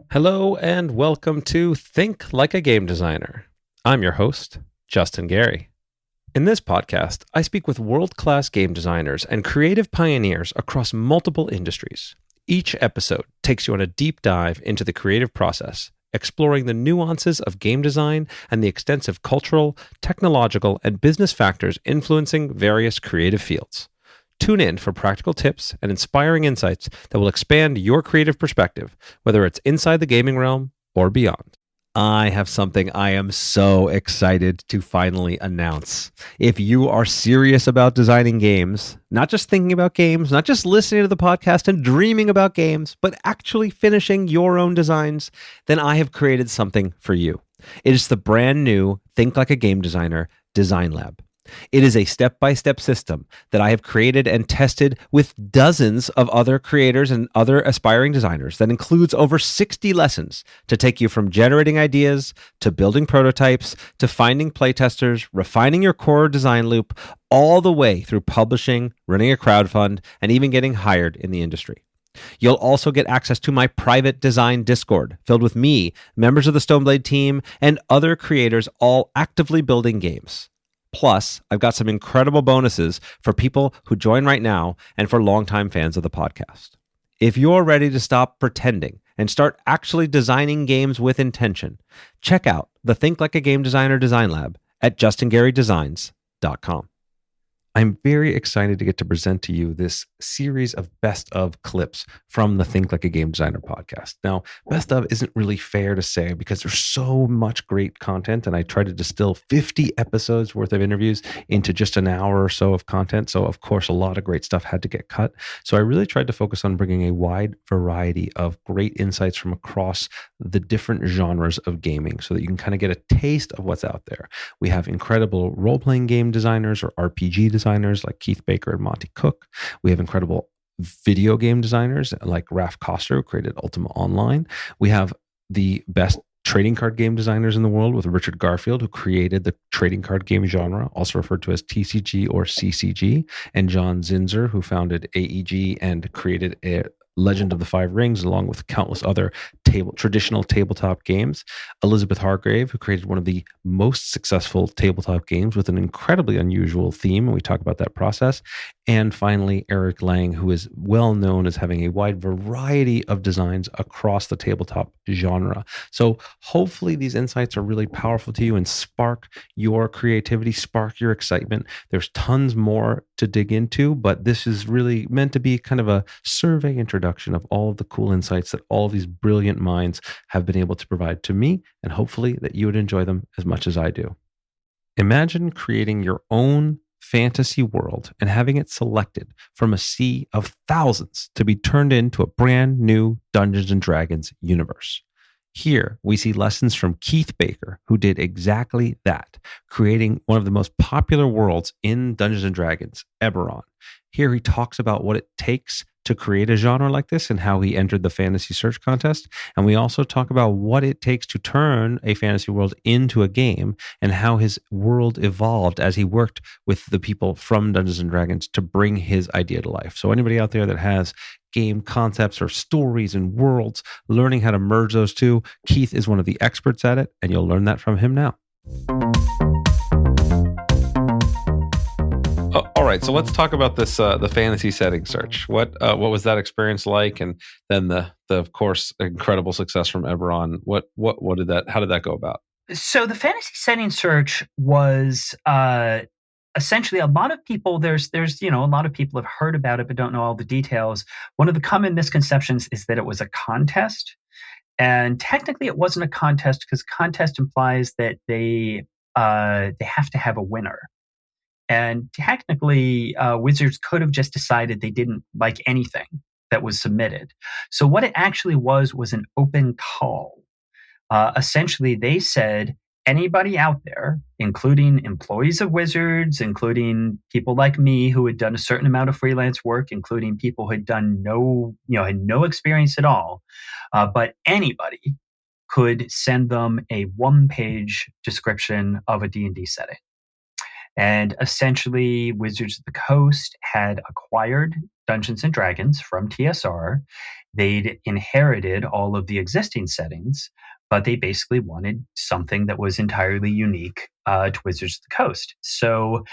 Hello and welcome to Think Like a Game Designer. I'm your host, Justin Gary. In this podcast, I speak with world-class game designers and creative pioneers across multiple industries. Each episode takes you on a deep dive into the creative process, exploring the nuances of game design and the extensive cultural, technological, and business factors influencing various creative fields. Tune in for practical tips and inspiring insights that will expand your creative perspective, whether it's inside the gaming realm or beyond. I have something I am so excited to finally announce. If you are serious about designing games, not just thinking about games, not just listening to the podcast and dreaming about games, but actually finishing your own designs, then I have created something for you. It is the brand new Think Like a Game Designer Design Lab. It is a step-by-step system that I have created and tested with dozens of other creators and other aspiring designers that includes over 60 lessons to take you from generating ideas to building prototypes to finding playtesters, refining your core design loop, all the way through publishing, running a crowdfund, and even getting hired in the industry. You'll also get access to my private design Discord filled with me, members of the Stoneblade team, and other creators all actively building games. Plus, I've got some incredible bonuses for people who join right now and for longtime fans of the podcast. If you're ready to stop pretending and start actually designing games with intention, check out the Think Like a Game Designer Design Lab at justingarydesigns.com. I'm very excited to get to present to you this series of best of clips from the Think Like a Game Designer podcast. Now, best of isn't really fair to say because there's so much great content, and I try to distill 50 episodes worth of interviews into just an hour or so of content. So, of course, a lot of great stuff had to get cut. So I really tried to focus on bringing a wide variety of great insights from across the different genres of gaming so that you can kind of get a taste of what's out there. We have incredible role-playing game designers or RPG designers like Keith Baker and Monty Cook. We have incredible video game designers like Raph Koster, who created Ultima Online. We have the best trading card game designers in the world with Richard Garfield, who created the trading card game genre, also referred to as TCG or CCG, and John Zinser, who founded AEG and created a Legend of the Five Rings, along with countless other traditional tabletop games. Elizabeth Hargrave, who created one of the most successful tabletop games with an incredibly unusual theme, and we talk about that process. And finally, Eric Lang, who is well known as having a wide variety of designs across the tabletop genre. So hopefully these insights are really powerful to you and spark your creativity, spark your excitement. There's tons more to dig into, but this is really meant to be kind of a survey introduction of all of the cool insights that all of these brilliant minds have been able to provide to me, and hopefully that you would enjoy them as much as I do. Imagine creating your own fantasy world and having it selected from a sea of thousands to be turned into a brand new Dungeons and Dragons universe. Here, we see lessons from Keith Baker, who did exactly that, creating one of the most popular worlds in Dungeons and Dragons, Eberron. Here, he talks about what it takes to create a genre like this and how he entered the fantasy search contest. And we also talk about what it takes to turn a fantasy world into a game and how his world evolved as he worked with the people from Dungeons and Dragons to bring his idea to life. So anybody out there that has game concepts or stories and worlds, learning how to merge those two, Keith is one of the experts at it, and you'll learn that from him now. All right, so let's talk about this the fantasy setting search. What was that experience like, and then the of course incredible success from Eberron. How did that go about? So the fantasy setting search was essentially a lot of people. There's a lot of people have heard about it but don't know all the details. One of the common misconceptions is that it was a contest, and technically it wasn't a contest because contest implies that they have to have a winner. And technically, Wizards could have just decided they didn't like anything that was submitted. So what it actually was an open call. Essentially, they said, anybody out there, including employees of Wizards, including people like me who had done a certain amount of freelance work, including people who had done had no experience at all, but anybody could send them a one-page description of a D&D setting. And essentially, Wizards of the Coast had acquired Dungeons and Dragons from TSR, They'd inherited all of the existing settings, but they basically wanted something that was entirely unique to Wizards of the Coast. So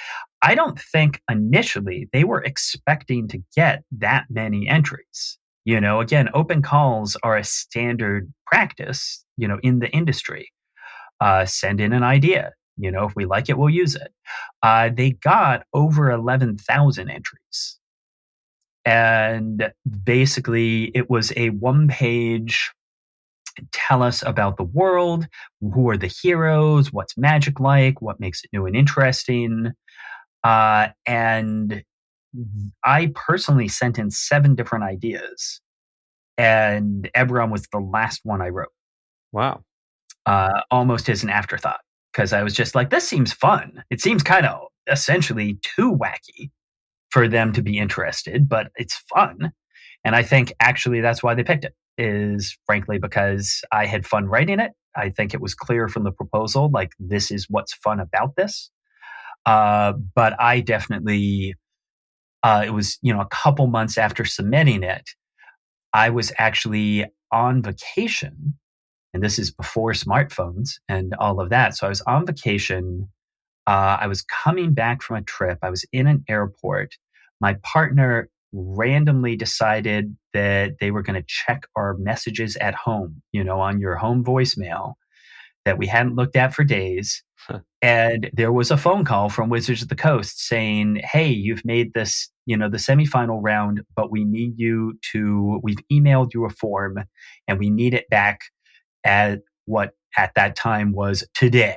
I don't think initially they were expecting to get that many entries. Again, open calls are a standard practice, in the industry. Send in an idea. If we like it, we'll use it. They got over 11,000 entries. And basically, it was a one-page tell us about the world, who are the heroes, what's magic like, what makes it new and interesting. And I personally sent in 7 different ideas, and Eberron was the last one I wrote. Wow. Almost as an afterthought, because I was just like, this seems fun. It seems kind of essentially too wacky for them to be interested, but it's fun. And I think actually that's why they picked it, is frankly because I had fun writing it. I think it was clear from the proposal, like, this is what's fun about this. But I definitely, it was, a couple months after submitting it, I was actually on vacation, and this is before smartphones and all of that. So I was on vacation. I was coming back from a trip. I was in an airport. My partner randomly decided that they were going to check our messages at home, on your home voicemail that we hadn't looked at for days. And there was a phone call from Wizards of the Coast saying, hey, you've made this, the semifinal round, but we've emailed you a form and we need it back at what at that time was today.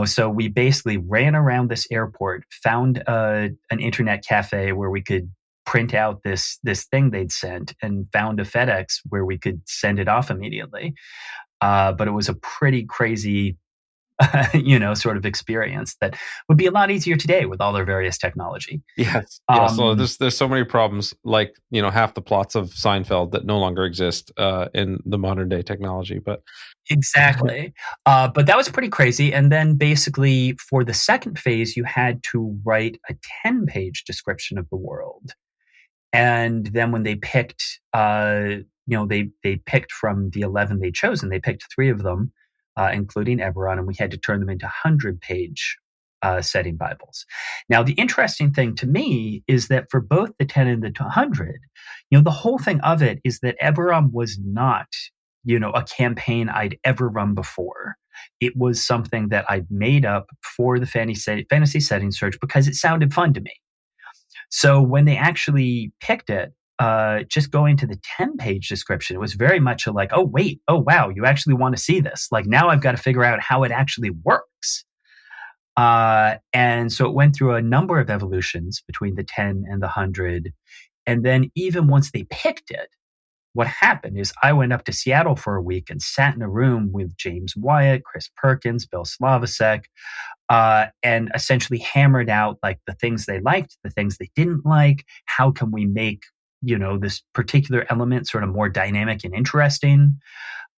So we basically ran around this airport, found an internet cafe where we could print out this thing they'd sent, and found a FedEx where we could send it off immediately. But it was a pretty crazy, sort of experience that would be a lot easier today with all their various technology. Yes. Yeah. So there's so many problems, like, half the plots of Seinfeld that no longer exist in the modern day technology. But exactly. But that was pretty crazy. And then basically for the second phase, you had to write a 10-page description of the world. And then when they picked, they picked from the 11 they'd chosen, they picked 3 of them, including Eberron, and we had to turn them into 100-page setting Bibles. Now, the interesting thing to me is that for both the 10 and the 100, the whole thing of it is that Eberron was not, a campaign I'd ever run before. It was something that I'd made up for the fantasy setting search because it sounded fun to me. So when they actually picked it, just going to the 10-page description, it was very much like, oh, wait, oh, wow, you actually want to see this. Like, now I've got to figure out how it actually works. And so it went through a number of evolutions between the 10 and the 100. And then even once they picked it, what happened is I went up to Seattle for a week and sat in a room with James Wyatt, Chris Perkins, Bill Slavacek, and essentially hammered out like the things they liked, the things they didn't like. How can we make, this particular element sort of more dynamic and interesting?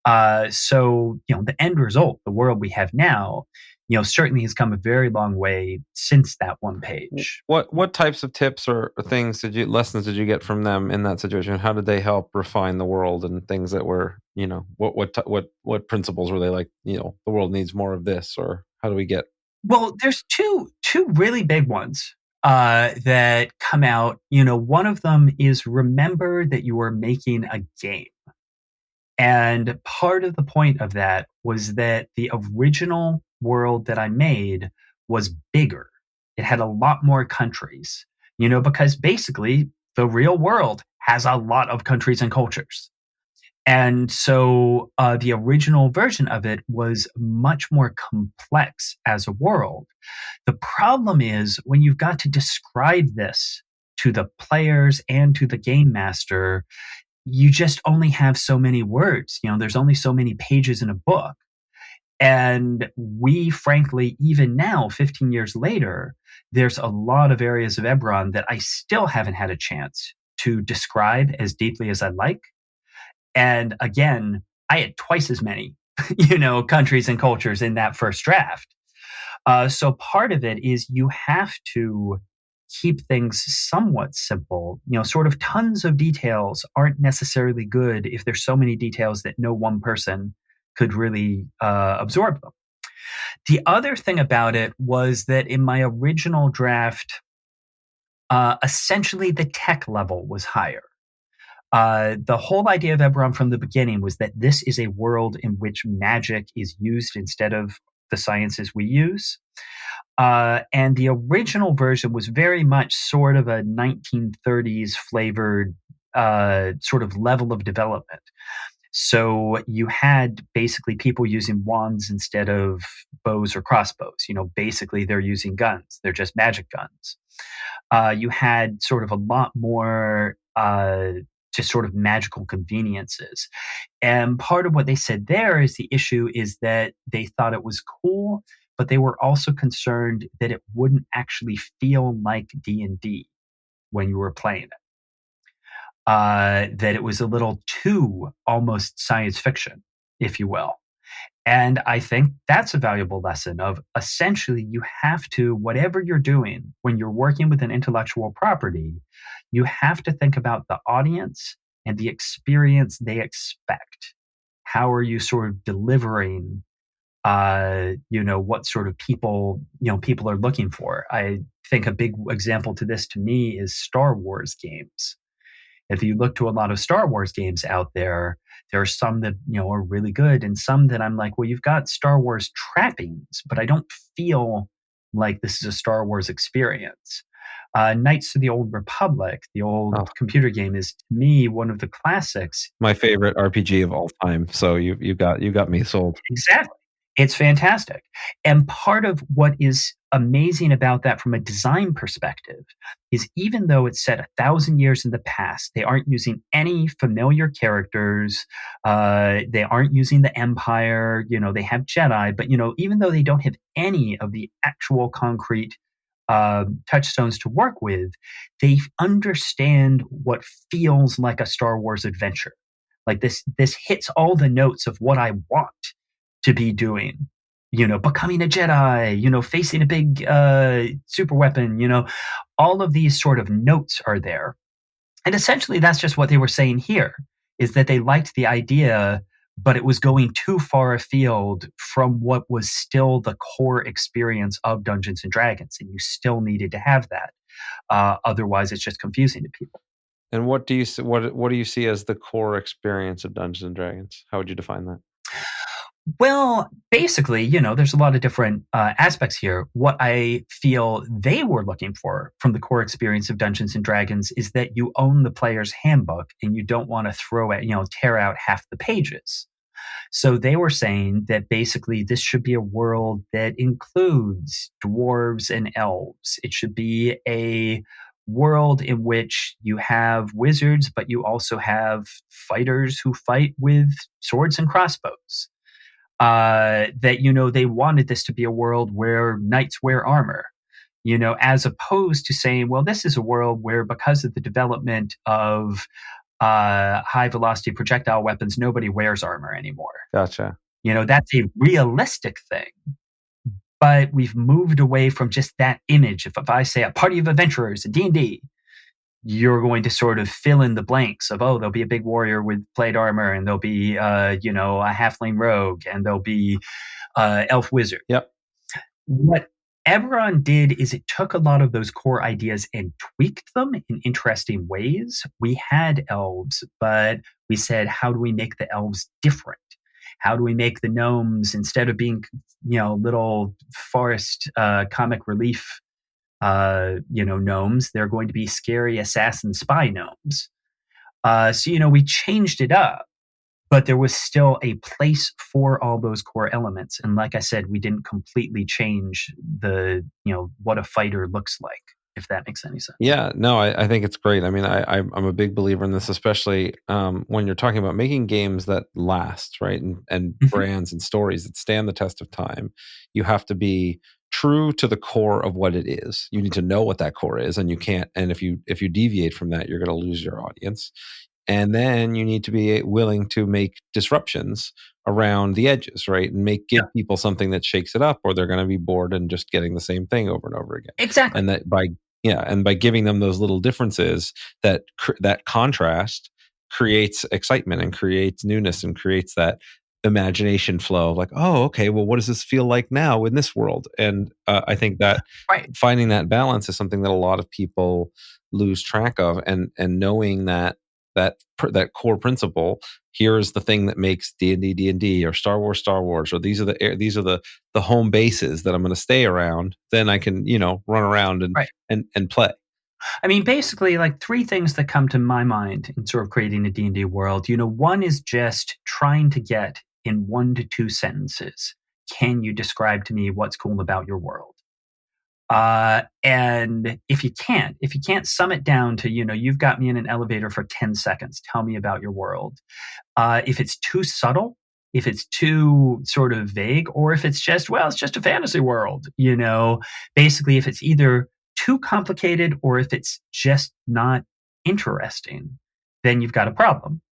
So, the end result, the world we have now, certainly has come a very long way since that one page. What types of tips or lessons did you get from them in that situation? How did they help refine the world and things that were, what principles were they like, the world needs more of this, or how do we get? Well, there's two really big ones that come out. One of them is remember that you are making a game. And part of the point of that was that the original world that I made was bigger. It had a lot more countries, because basically the real world has a lot of countries and cultures. And so the original version of it was much more complex as a world. The problem is when you've got to describe this to the players and to the game master, you just only have so many words. There's only so many pages in a book. And we, frankly, even now, 15 years later, there's a lot of areas of Eberron that I still haven't had a chance to describe as deeply as I'd like. And again, I had twice as many, countries and cultures in that first draft. So part of it is you have to keep things somewhat simple. Sort of tons of details aren't necessarily good if there's so many details that no one person could really absorb them. The other thing about it was that in my original draft, essentially the tech level was higher. The whole idea of Eberron from the beginning was that this is a world in which magic is used instead of the sciences we use. And the original version was very much sort of a 1930s flavored sort of level of development. So you had basically people using wands instead of bows or crossbows. Basically they're using guns. They're just magic guns. You had sort of a lot more just sort of magical conveniences. And part of what they said there is the issue is that they thought it was cool, but they were also concerned that it wouldn't actually feel like D&D when you were playing it. That it was a little too almost science fiction, if you will. And I think that's a valuable lesson of essentially you have to, whatever you're doing, when you're working with an intellectual property, you have to think about the audience and the experience they expect. How are you sort of delivering, what sort of people are looking for? I think a big example to this to me is Star Wars games. If you look to a lot of Star Wars games out there, there are some that, are really good and some that I'm like, well, you've got Star Wars trappings, but I don't feel like this is a Star Wars experience. Knights of the Old Republic, the old computer game, is to me one of the classics. My favorite RPG of all time. So you got me sold. Exactly. It's fantastic. And part of what is amazing about that from a design perspective is even though it's set 1,000 years in the past, they aren't using any familiar characters. They aren't using the Empire. They have Jedi, but even though they don't have any of the actual concrete touchstones to work with, they understand what feels like a Star Wars adventure. Like this hits all the notes of what I want to be doing, becoming a Jedi, facing a big super weapon, all of these sort of notes are there. And essentially that's just what they were saying here, is that they liked the idea, but it was going too far afield from what was still the core experience of Dungeons and Dragons. And you still needed to have that. Otherwise it's just confusing to people. And what do you see as the core experience of Dungeons and Dragons? How would you define that? Well, basically, there's a lot of different aspects here. What I feel they were looking for from the core experience of Dungeons and Dragons is that you own the player's handbook and you don't want to tear out half the pages. So they were saying that basically this should be a world that includes dwarves and elves. It should be a world in which you have wizards, but you also have fighters who fight with swords and crossbows. That they wanted this to be a world where knights wear armor, as opposed to saying, well, this is a world where because of the development of high velocity projectile weapons, nobody wears armor anymore. Gotcha. That's a realistic thing. But we've moved away from just that image. If I say a party of adventurers in D&D, you're going to sort of fill in the blanks of, there'll be a big warrior with plate armor, and there'll be, a halfling rogue, and there'll be elf wizard. Yep. What Eberron did is it took a lot of those core ideas and tweaked them in interesting ways. We had elves, but we said, how do we make the elves different? How do we make the gnomes, instead of being, little forest comic relief gnomes, they're going to be scary assassin spy gnomes. So we changed it up, but there was still a place for all those core elements. And like I said, we didn't completely change the, what a fighter looks like, if that makes any sense. Yeah, no, I think it's great. I mean, I'm a big believer in this, especially when you're talking about making games that last, right? And brands and stories that stand the test of time. You have to be true to the core of what it is. You need to know what that core is, and you can't. And if you deviate from that, you're going to lose your audience. And then you need to be willing to make disruptions around the edges, right? And give people something that shakes it up, or they're going to be bored and just getting the same thing over and over again. Exactly. And that by Yeah, and by giving them those little differences, that that contrast creates excitement and creates newness and creates that imagination flow. Like, oh, okay, well, what does this feel like now in this world? And I think that Right. finding that balance is something that a lot of people lose track of, and knowing that core principle. Here is the thing that makes D&D, or Star Wars, or these are the home bases that I'm going to stay around. Then I can run around Right. and play. I mean, basically, like three things that come to my mind in sort of creating a D&D world. One is just trying to get in 1 to 2 sentences. Can you describe to me what's cool about your world? And if you can't sum it down to, you've got me in an elevator for 10 seconds, tell me about your world. If it's too subtle, if it's too sort of vague, or if it's just, well, it's just a fantasy world, basically if it's either too complicated or if it's just not interesting, then you've got a problem.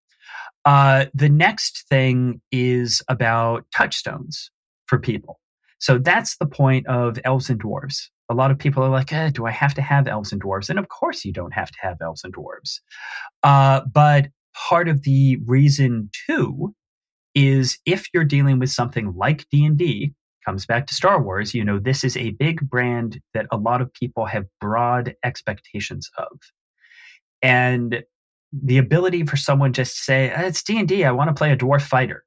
The next thing is about touchstones for people. So that's the point of elves and dwarves. A lot of people are like, do I have to have elves and dwarves? And of course you don't have to have elves and dwarves. But part of the reason too is if you're dealing with something like D&D, comes back to Star Wars, this is a big brand that a lot of people have broad expectations of. And the ability for someone just to say, it's D&D, I want to play a dwarf fighter.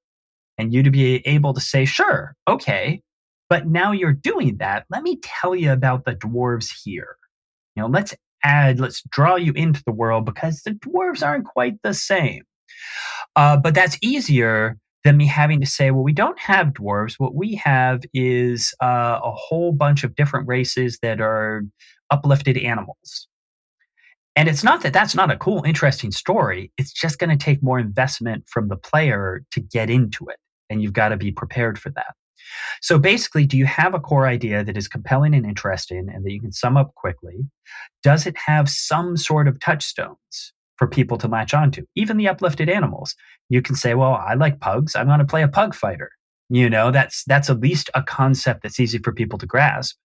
And you to be able to say, sure, okay, but now you're doing that. Let me tell you about the dwarves here. Let's draw you into the world because the dwarves aren't quite the same. But that's easier than me having to say, well, we don't have dwarves. What we have is a whole bunch of different races that are uplifted animals. And it's not that that's not a cool, interesting story. It's just going to take more investment from the player to get into it. And you've got to be prepared for that. So basically, do you have a core idea that is compelling and interesting and that you can sum up quickly? Does it have some sort of touchstones for people to latch onto? Even the uplifted animals. You can say, well, I like pugs. I'm going to play a pug fighter. That's at least a concept that's easy for people to grasp.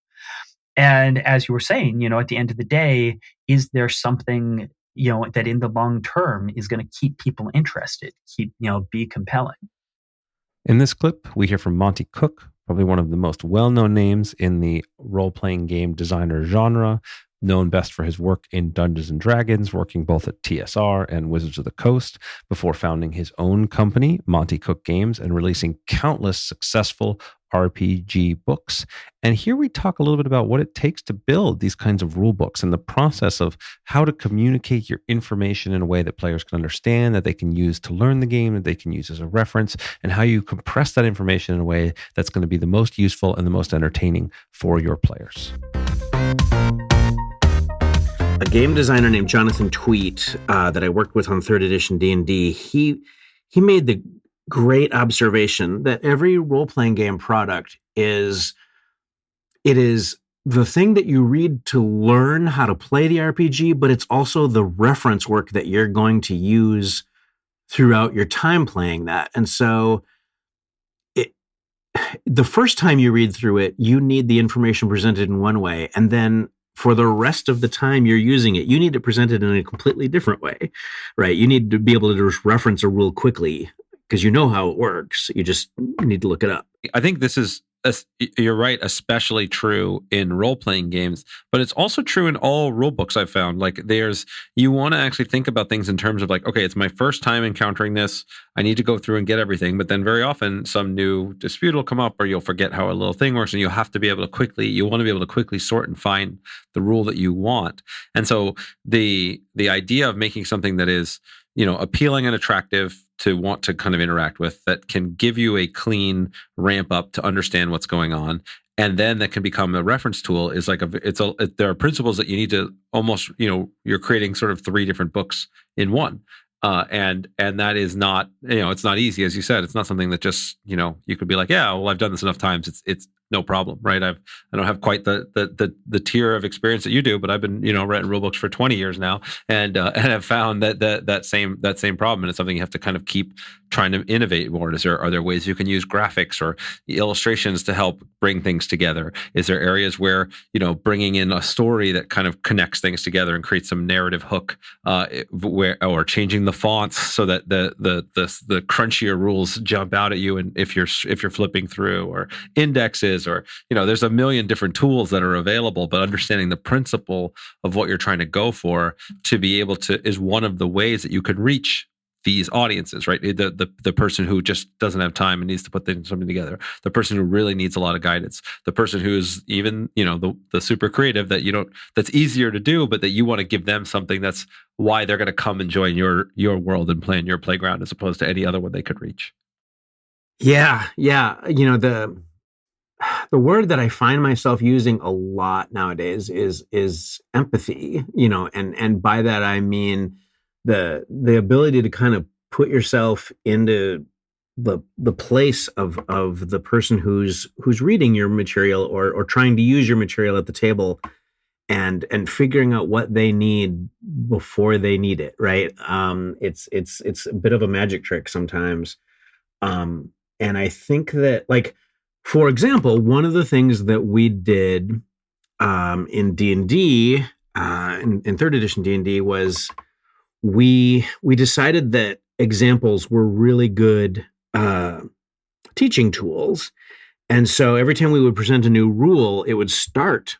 And as you were saying, at the end of the day, is there something, that in the long term is going to keep people interested, be compelling? In this clip, we hear from Monty Cook, probably one of the most well-known names in the role-playing game designer genre, known best for his work in Dungeons & Dragons, working both at TSR and Wizards of the Coast, before founding his own company, Monty Cook Games, and releasing countless successful RPG books. And here we talk a little bit about what it takes to build these kinds of rule books and the process of how to communicate your information in a way that players can understand, that they can use to learn the game, that they can use as a reference, and how you compress that information in a way that's going to be the most useful and the most entertaining for your players. A game designer named Jonathan Tweet that I worked with on 3rd edition D&D, he made the great observation that every role-playing game product is the thing that you read to learn how to play the RPG, but it's also the reference work that you're going to use throughout your time playing that. And so the first time you read through it, you need the information presented in one way, and then for the rest of the time you're using it, you need it presented in a completely different way, right? You need to be able to just reference a rule quickly because you know how it works. You just need to look it up. I think this is, you're right, especially true in role-playing games, but it's also true in all rule books I've found. Like you want to actually think about things in terms of like, okay, it's my first time encountering this. I need to go through and get everything. But then very often some new dispute will come up or you'll forget how a little thing works and you want to be able to quickly sort and find the rule that you want. And so the idea of making something that is, appealing and attractive to want to kind of interact with, that can give you a clean ramp up to understand what's going on, and then that can become a reference tool is like there are principles that you need to almost, you're creating sort of 3 different books in one. And that is not, it's not easy. As you said, it's not something that just, you could be like, yeah, well, I've done this enough times. It's no problem, right? I don't have quite the tier of experience that you do, but I've been writing rule books for 20 years now, and have found that same problem, and it's something you have to kind of keep trying to innovate more. Are there ways you can use graphics or illustrations to help bring things together? Is there areas where bringing in a story that kind of connects things together and creates some narrative hook, or changing the fonts so that the crunchier rules jump out at you, and if you're flipping through, or indexes, or there's a million different tools that are available, but understanding the principle of what you're trying to go for to be able to is one of the ways that you could reach these audiences, right? The person who just doesn't have time and needs to put something together, the person who really needs a lot of guidance, the person who's even the super creative that's easier to do, but that you want to give them something that's why they're going to come and join your world and play in your playground as opposed to any other one they could reach. Yeah. The word that I find myself using a lot nowadays is empathy, and by that I mean the ability to kind of put yourself into the place of the person who's reading your material or trying to use your material at the table, and figuring out what they need before they need it, right? It's a bit of a magic trick sometimes. And I think that, like, for example, one of the things that we did in D&D, in third edition D&D, was we decided that examples were really good teaching tools. And so every time we would present a new rule, it would start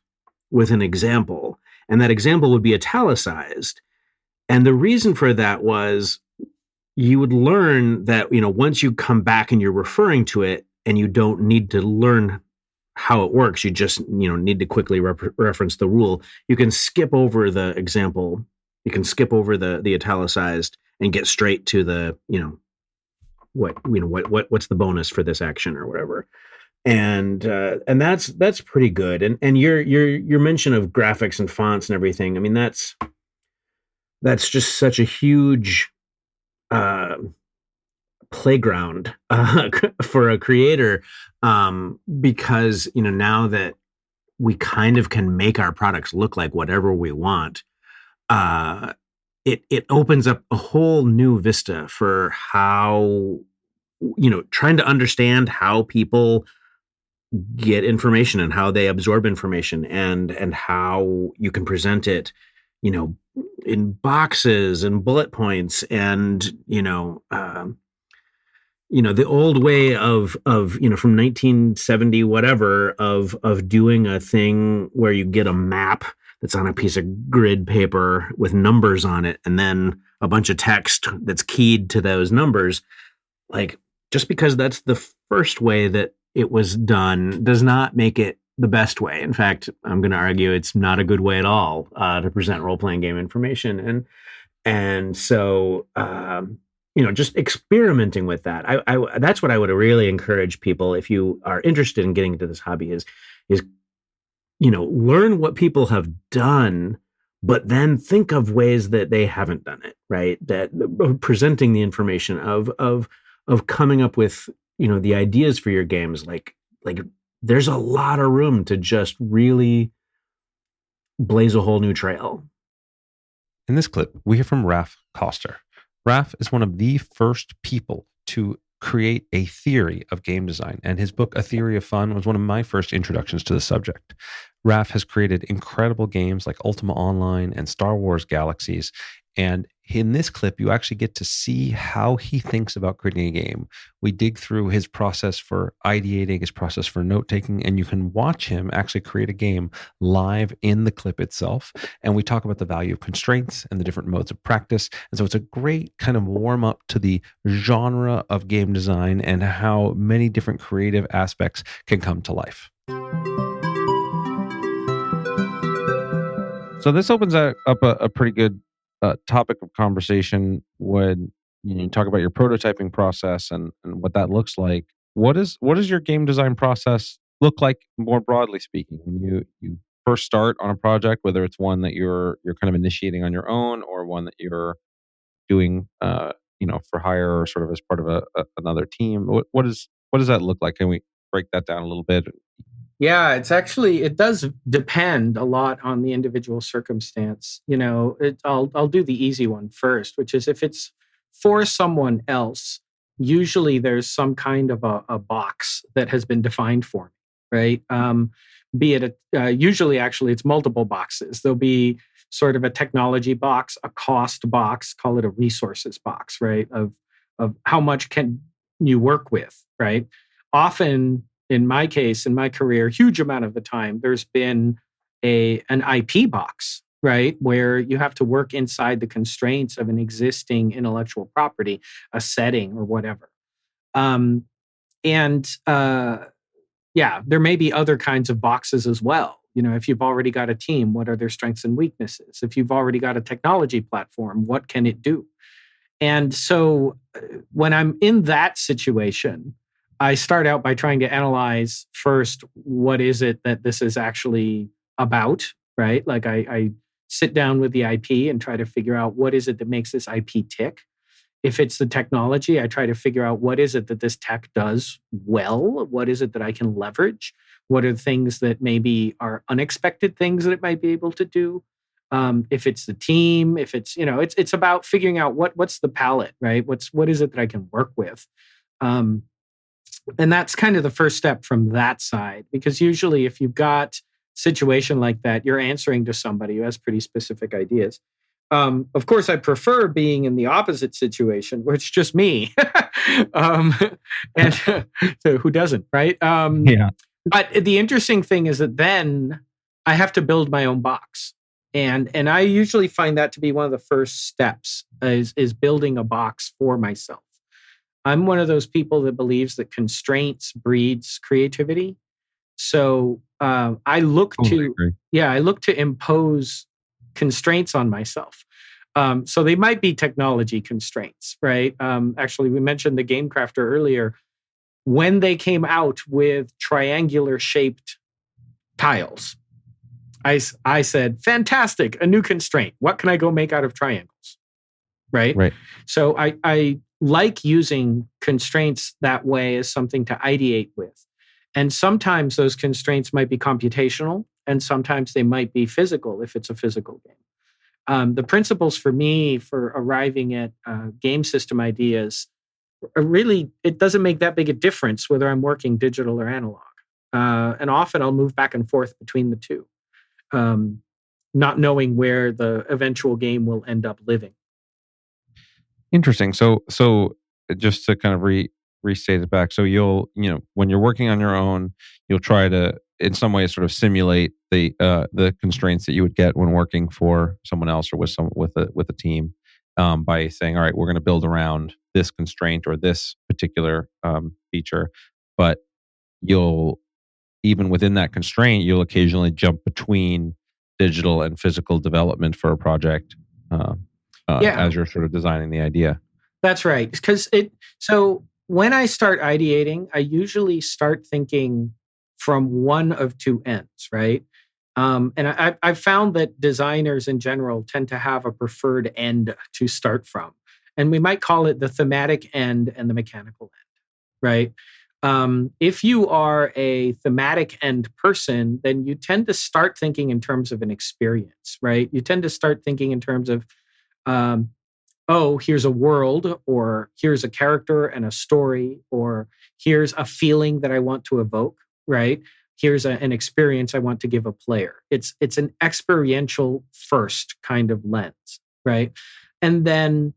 with an example, and that example would be italicized. And the reason for that was you would learn that, once you come back and you're referring to it, and you don't need to learn how it works, you just, need to quickly reference the rule. You can skip over the example. You can skip over the italicized and get straight to the, what's the bonus for this action or whatever. And that's pretty good. And your mention of graphics and fonts and everything, I mean, that's just such a huge playground for a creator, because now that we kind of can make our products look like whatever we want, it opens up a whole new vista for how, trying to understand how people get information and how they absorb information, and how you can present it, in boxes and bullet points, and the old way of from 1970 whatever of doing a thing where you get a map that's on a piece of grid paper with numbers on it, and then a bunch of text that's keyed to those numbers. Like, just because that's the first way that it was done does not make it the best way. In fact, I'm going to argue it's not a good way at all to present role-playing game information. And so, just experimenting with that. I that's what I would really encourage people, if you are interested in getting into this hobby, is learn what people have done, but then think of ways that they haven't done it, right? That presenting the information of coming up with, the ideas for your games, like there's a lot of room to just really blaze a whole new trail. In this clip, we hear from Raph Koster. Raph is one of the first people to create a theory of game design, and his book, A Theory of Fun, was one of my first introductions to the subject. Raph has created incredible games like Ultima Online and Star Wars Galaxies, and in this clip, you actually get to see how he thinks about creating a game. We dig through his process for ideating, his process for note-taking, and you can watch him actually create a game live in the clip itself. And we talk about the value of constraints and the different modes of practice. And so it's a great kind of warm-up to the genre of game design and how many different creative aspects can come to life. So this opens up a pretty good topic of conversation when you talk about your prototyping process and what that looks like. What does your game design process look like, more broadly speaking, when you first start on a project, whether it's one that you're kind of initiating on your own or one that you're doing for hire or sort of as part of another team? What does that look like? Can we break that down a little bit? Yeah, it does depend a lot on the individual circumstance. I'll do the easy one first, which is if it's for someone else, usually there's some kind of a box that has been defined for me, right? Be it usually actually it's multiple boxes. There'll be sort of a technology box, a cost box, call it a resources box, right? Of how much can you work with, right? Often in my case, in my career, huge amount of the time, there's been an IP box, right? Where you have to work inside the constraints of an existing intellectual property, a setting or whatever. Um, and yeah, there may be other kinds of boxes as well. If you've already got a team, what are their strengths and weaknesses? If you've already got a technology platform, what can it do? And so when I'm in that situation, I start out by trying to analyze first, what is it that this is actually about, right? Like I sit down with the IP and try to figure out what is it that makes this IP tick. If it's the technology, I try to figure out what is it that this tech does well? What is it that I can leverage? What are the things that maybe are unexpected things that it might be able to do? If it's the team, if it's, it's about figuring out what's the palette, right? What is it that I can work with? And that's kind of the first step from that side, because usually if you've got a situation like that, you're answering to somebody who has pretty specific ideas. Of course, I prefer being in the opposite situation where it's just me. And so who doesn't, right? Yeah. But the interesting thing is that then I have to build my own box. And I usually find that to be one of the first steps is building a box for myself. I'm one of those people that believes that constraints breeds creativity. So I look to impose constraints on myself. So they might be technology constraints, right? Actually, we mentioned the Game Crafter earlier. When they came out with triangular shaped tiles, I said, fantastic, a new constraint. What can I go make out of triangles? Right. So I like using constraints that way as something to ideate with. And sometimes those constraints might be computational, and sometimes they might be physical if it's a physical game. The principles for me for arriving at game system ideas are really, it doesn't make that big a difference whether I'm working digital or analog. And often I'll move back and forth between the two, not knowing where the eventual game will end up living. Interesting. So just to kind of restate it back. So you'll, when you're working on your own, you'll try to, in some way, sort of simulate the constraints that you would get when working for someone else or with a team, by saying, all right, we're going to build around this constraint or this particular feature. But you'll, even within that constraint, you'll occasionally jump between digital and physical development for a project. As you're sort of designing the idea. That's right. So when I start ideating, I usually start thinking from one of two ends, right? And I've found that designers in general tend to have a preferred end to start from. And we might call it the thematic end and the mechanical end, right? If you are a thematic end person, then you tend to start thinking in terms of an experience, right? You tend to start thinking in terms of here's a world, or here's a character and a story, or here's a feeling that I want to evoke, right? Here's an experience I want to give a player. It's an experiential first kind of lens, right? And then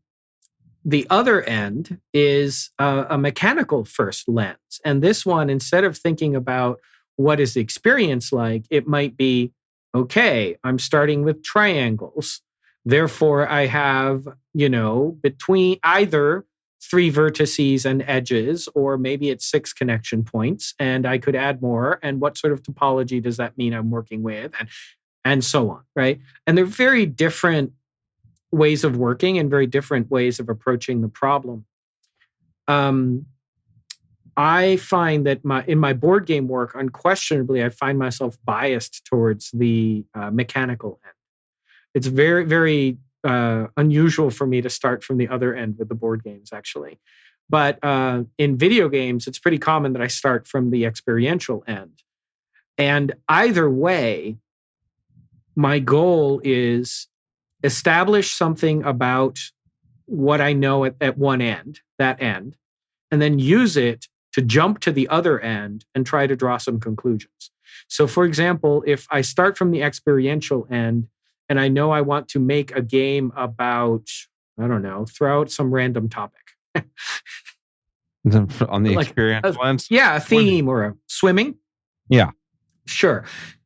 the other end is a mechanical first lens. And this one, instead of thinking about what is the experience like, it might be, okay, I'm starting with triangles. Therefore, I have, between either 3 vertices and edges, or maybe it's 6 connection points, and I could add more. And what sort of topology does that mean I'm working with? And so on, right? And they're very different ways of working and very different ways of approaching the problem. I find that in my board game work, unquestionably, I find myself biased towards the mechanical end. It's very, very unusual for me to start from the other end with the board games, actually. But in video games, it's pretty common that I start from the experiential end. And either way, my goal is establish something about what I know at one end, that end, and then use it to jump to the other end and try to draw some conclusions. So, for example, if I start from the experiential end and I know I want to make a game about, I don't know, throw out some random topic. On the experiential end? Yeah, a theme or a swimming. Yeah. Sure.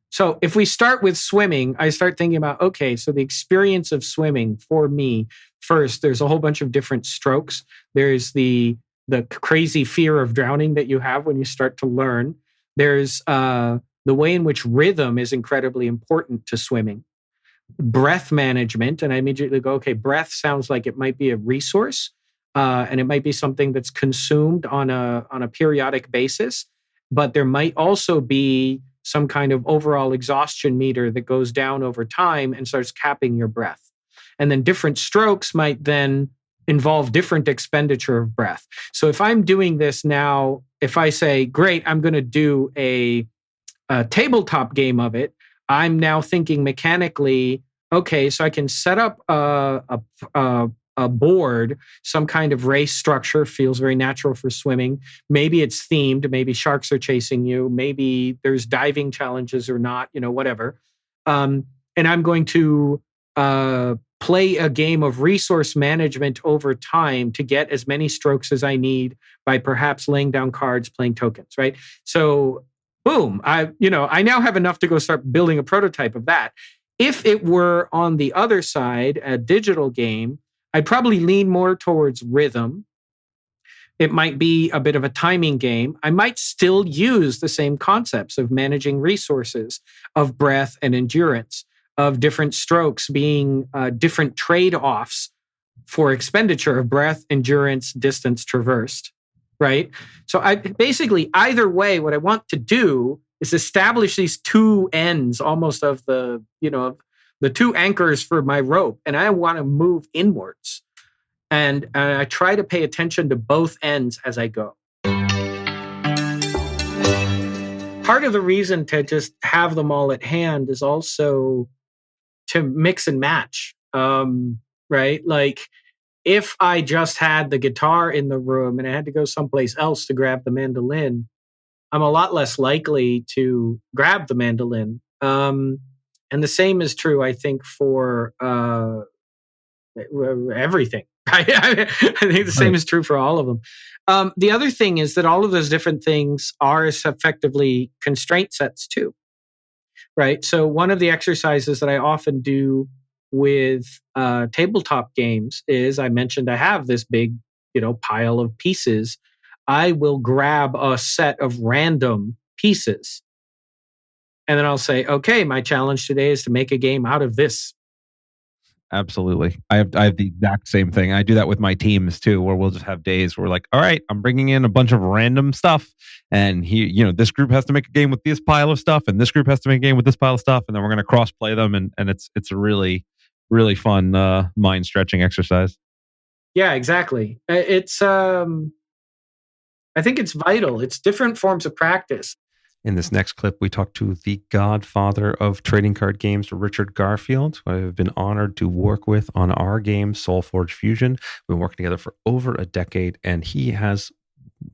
So if we start with swimming, I start thinking about, okay, so the experience of swimming for me, first, there's a whole bunch of different strokes. There's the crazy fear of drowning that you have when you start to learn. There's the way in which rhythm is incredibly important to swimming. Breath management, and I immediately go, okay, breath sounds like it might be a resource, and it might be something that's consumed on a periodic basis, but there might also be some kind of overall exhaustion meter that goes down over time and starts capping your breath. And then different strokes might then involve different expenditure of breath. So if I'm doing this now, if I say, great, I'm going to do a tabletop game of it, I'm now thinking mechanically, okay, so I can set up a board, some kind of race structure, feels very natural for swimming. Maybe it's themed. Maybe sharks are chasing you. Maybe there's diving challenges or not, whatever. And I'm going to play a game of resource management over time to get as many strokes as I need by perhaps laying down cards, playing tokens, right? So boom, I now have enough to go start building a prototype of that. If it were on the other side, a digital game, I'd probably lean more towards rhythm. It might be a bit of a timing game. I might still use the same concepts of managing resources, of breath and endurance, of different strokes being different trade-offs for expenditure of breath, endurance, distance traversed, right? So I basically, either way, what I want to do is establish these two ends almost of the two anchors for my rope, and I want to move inwards. And I try to pay attention to both ends as I go. Part of the reason to just have them all at hand is also to mix and match, right? Like if I just had the guitar in the room and I had to go someplace else to grab the mandolin, I'm a lot less likely to grab the mandolin. And the same is true, I think, for everything. Right? I think the same is true for all of them. The other thing is that all of those different things are effectively constraint sets too, right? So one of the exercises that I often do with tabletop games is, I mentioned I have this big, pile of pieces. I will grab a set of random pieces. And then I'll say, okay, my challenge today is to make a game out of this. Absolutely. I have the exact same thing. I do that with my teams too, where we'll just have days where we're like, all right, I'm bringing in a bunch of random stuff. And this group has to make a game with this pile of stuff, and this group has to make a game with this pile of stuff. And then we're going to cross play them. And it's a really, really fun mind stretching exercise. Yeah, exactly. It's, I think it's vital. It's different forms of practice. In this next clip, we talk to the godfather of trading card games, Richard Garfield, who I have been honored to work with on our game, SoulForge Fusion. We've been working together for over a decade, and he has,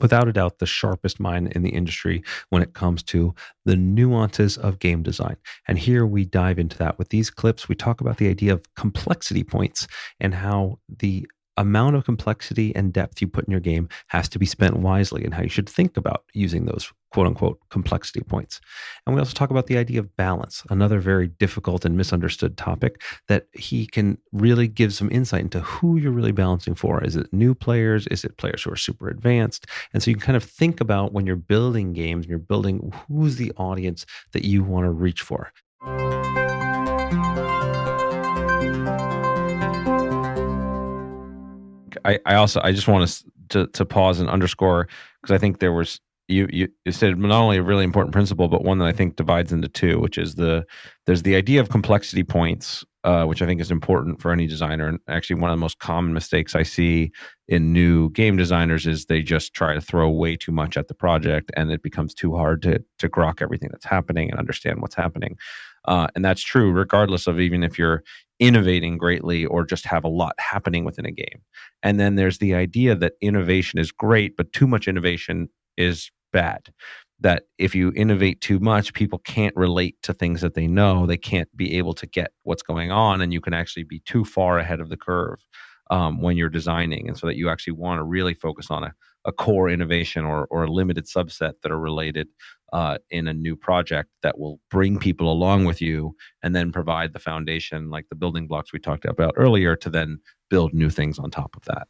without a doubt, the sharpest mind in the industry when it comes to the nuances of game design. And here we dive into that. With these clips, we talk about the idea of complexity points and how the amount of complexity and depth you put in your game has to be spent wisely, and how you should think about using those quote unquote complexity points. And we also talk about the idea of balance, another very difficult and misunderstood topic that he can really give some insight into who you're really balancing for. Is it new players? Is it players who are super advanced? And so you can kind of think about, when you're building games and you're building, who's the audience that you want to reach for. I just want to pause and underscore, because I think there was, you said not only a really important principle, but one that I think divides into two, which is there's the idea of complexity points, which I think is important for any designer. And actually, one of the most common mistakes I see in new game designers is they just try to throw way too much at the project, and it becomes too hard to grok everything that's happening and understand what's happening. And that's true regardless of even if you're innovating greatly or just have a lot happening within a game. And then there's the idea that innovation is great, but too much innovation is bad. That if you innovate too much, people can't relate to things that they know. They can't be able to get what's going on, and you can actually be too far ahead of the curve when you're designing. And so that you actually want to really focus on a core innovation or a limited subset that are related in a new project that will bring people along with you and then provide the foundation, like the building blocks we talked about earlier, to then build new things on top of that.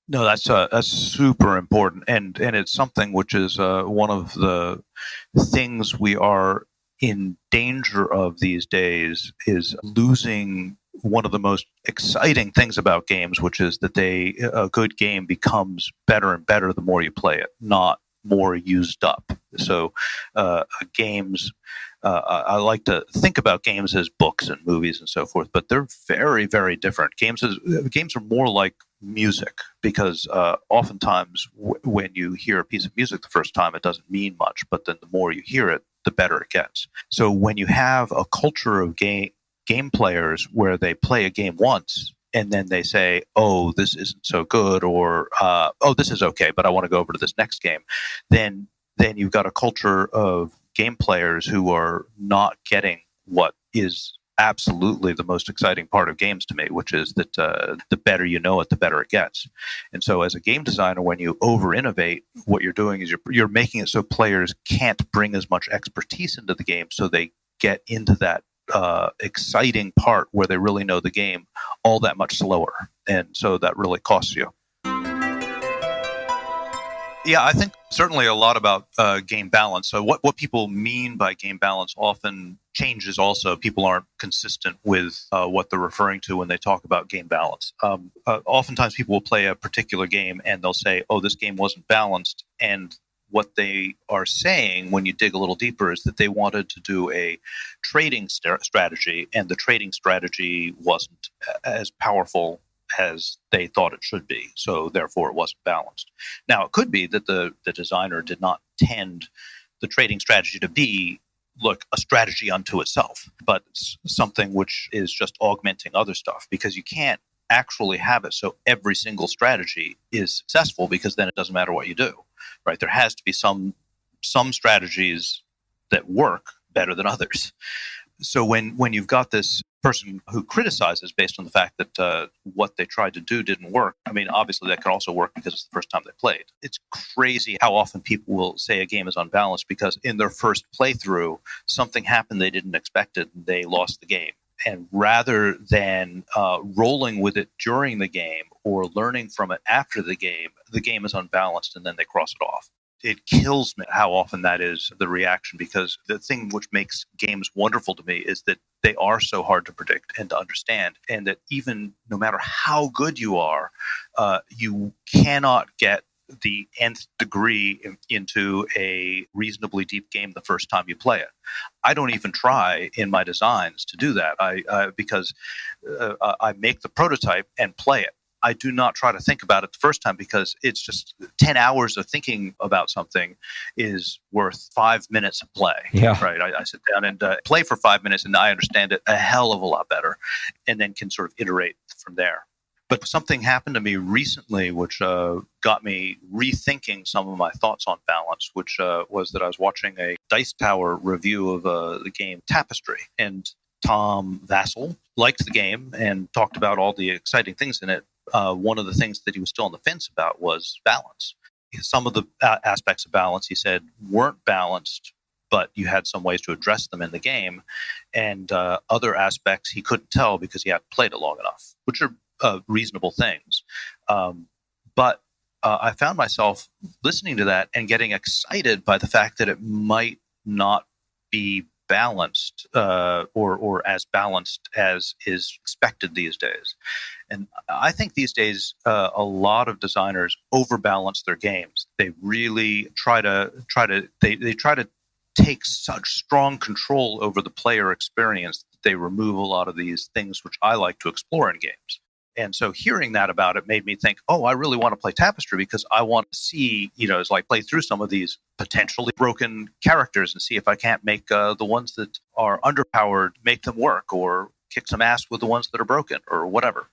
No, that's super important, and it's something which is one of the things we are in danger of these days, is losing one of the most exciting things about games, which is that a good game becomes better and better the more you play it, not more used up. So games, I like to think about games as books and movies and so forth, but they're very, very different. Games are more like music, because oftentimes when you hear a piece of music the first time, it doesn't mean much, but then the more you hear it, the better it gets. So when you have a culture of game players where they play a game once and then they say, oh, this isn't so good, or oh, this is okay, but I want to go over to this next game, then you've got a culture of game players who are not getting what is absolutely the most exciting part of games to me, which is that the better you know it, the better it gets. And so as a game designer, when you over innovate, what you're doing is you're making it so players can't bring as much expertise into the game, so they get into that exciting part where they really know the game all that much slower. And so that really costs you. Yeah, I think certainly a lot about game balance. So what people mean by game balance often changes also. People aren't consistent with what they're referring to when they talk about game balance. Oftentimes people will play a particular game and they'll say, oh, this game wasn't balanced. And what they are saying when you dig a little deeper is that they wanted to do a trading strategy, and the trading strategy wasn't as powerful as they thought it should be, so therefore it wasn't balanced. Now, it could be that the designer did not intend the trading strategy to be, look, a strategy unto itself, but it's something which is just augmenting other stuff, because you can't actually have it so every single strategy is successful, because then it doesn't matter what you do, right? There has to be some strategies that work better than others. So when you've got this person who criticizes based on the fact that what they tried to do didn't work, I mean, obviously that can also work because it's the first time they played. It's crazy how often people will say a game is unbalanced because in their first playthrough, something happened they didn't expect it, and they lost the game. And rather than rolling with it during the game or learning from it after the game is unbalanced, and then they cross it off. It kills me how often that is the reaction, because the thing which makes games wonderful to me is that they are so hard to predict and to understand, and that even no matter how good you are, you cannot get the nth degree into a reasonably deep game the first time you play it. I don't even try in my designs to do that, because I make the prototype and play it. I do not try to think about it the first time, because it's just 10 hours of thinking about something is worth 5 minutes of play. Yeah. Right. I sit down and play for 5 minutes, and I understand it a hell of a lot better, and then can sort of iterate from there. But something happened to me recently which got me rethinking some of my thoughts on balance, which was that I was watching a Dice Tower review of the game Tapestry. And Tom Vassell liked the game and talked about all the exciting things in it. One of the things that he was still on the fence about was balance. Some of the aspects of balance, he said, weren't balanced, but you had some ways to address them in the game. And other aspects he couldn't tell because he hadn't played it long enough, which are reasonable things. But I found myself listening to that and getting excited by the fact that it might not be balanced or as balanced as is expected these days. And I think these days a lot of designers overbalance their games. They really try to take such strong control over the player experience they remove a lot of these things which I like to explore in games. And so hearing that about it made me think, oh, I really want to play Tapestry because I want to see, as I play through some of these potentially broken characters and see if I can't make the ones that are underpowered, make them work, or kick some ass with the ones that are broken or whatever.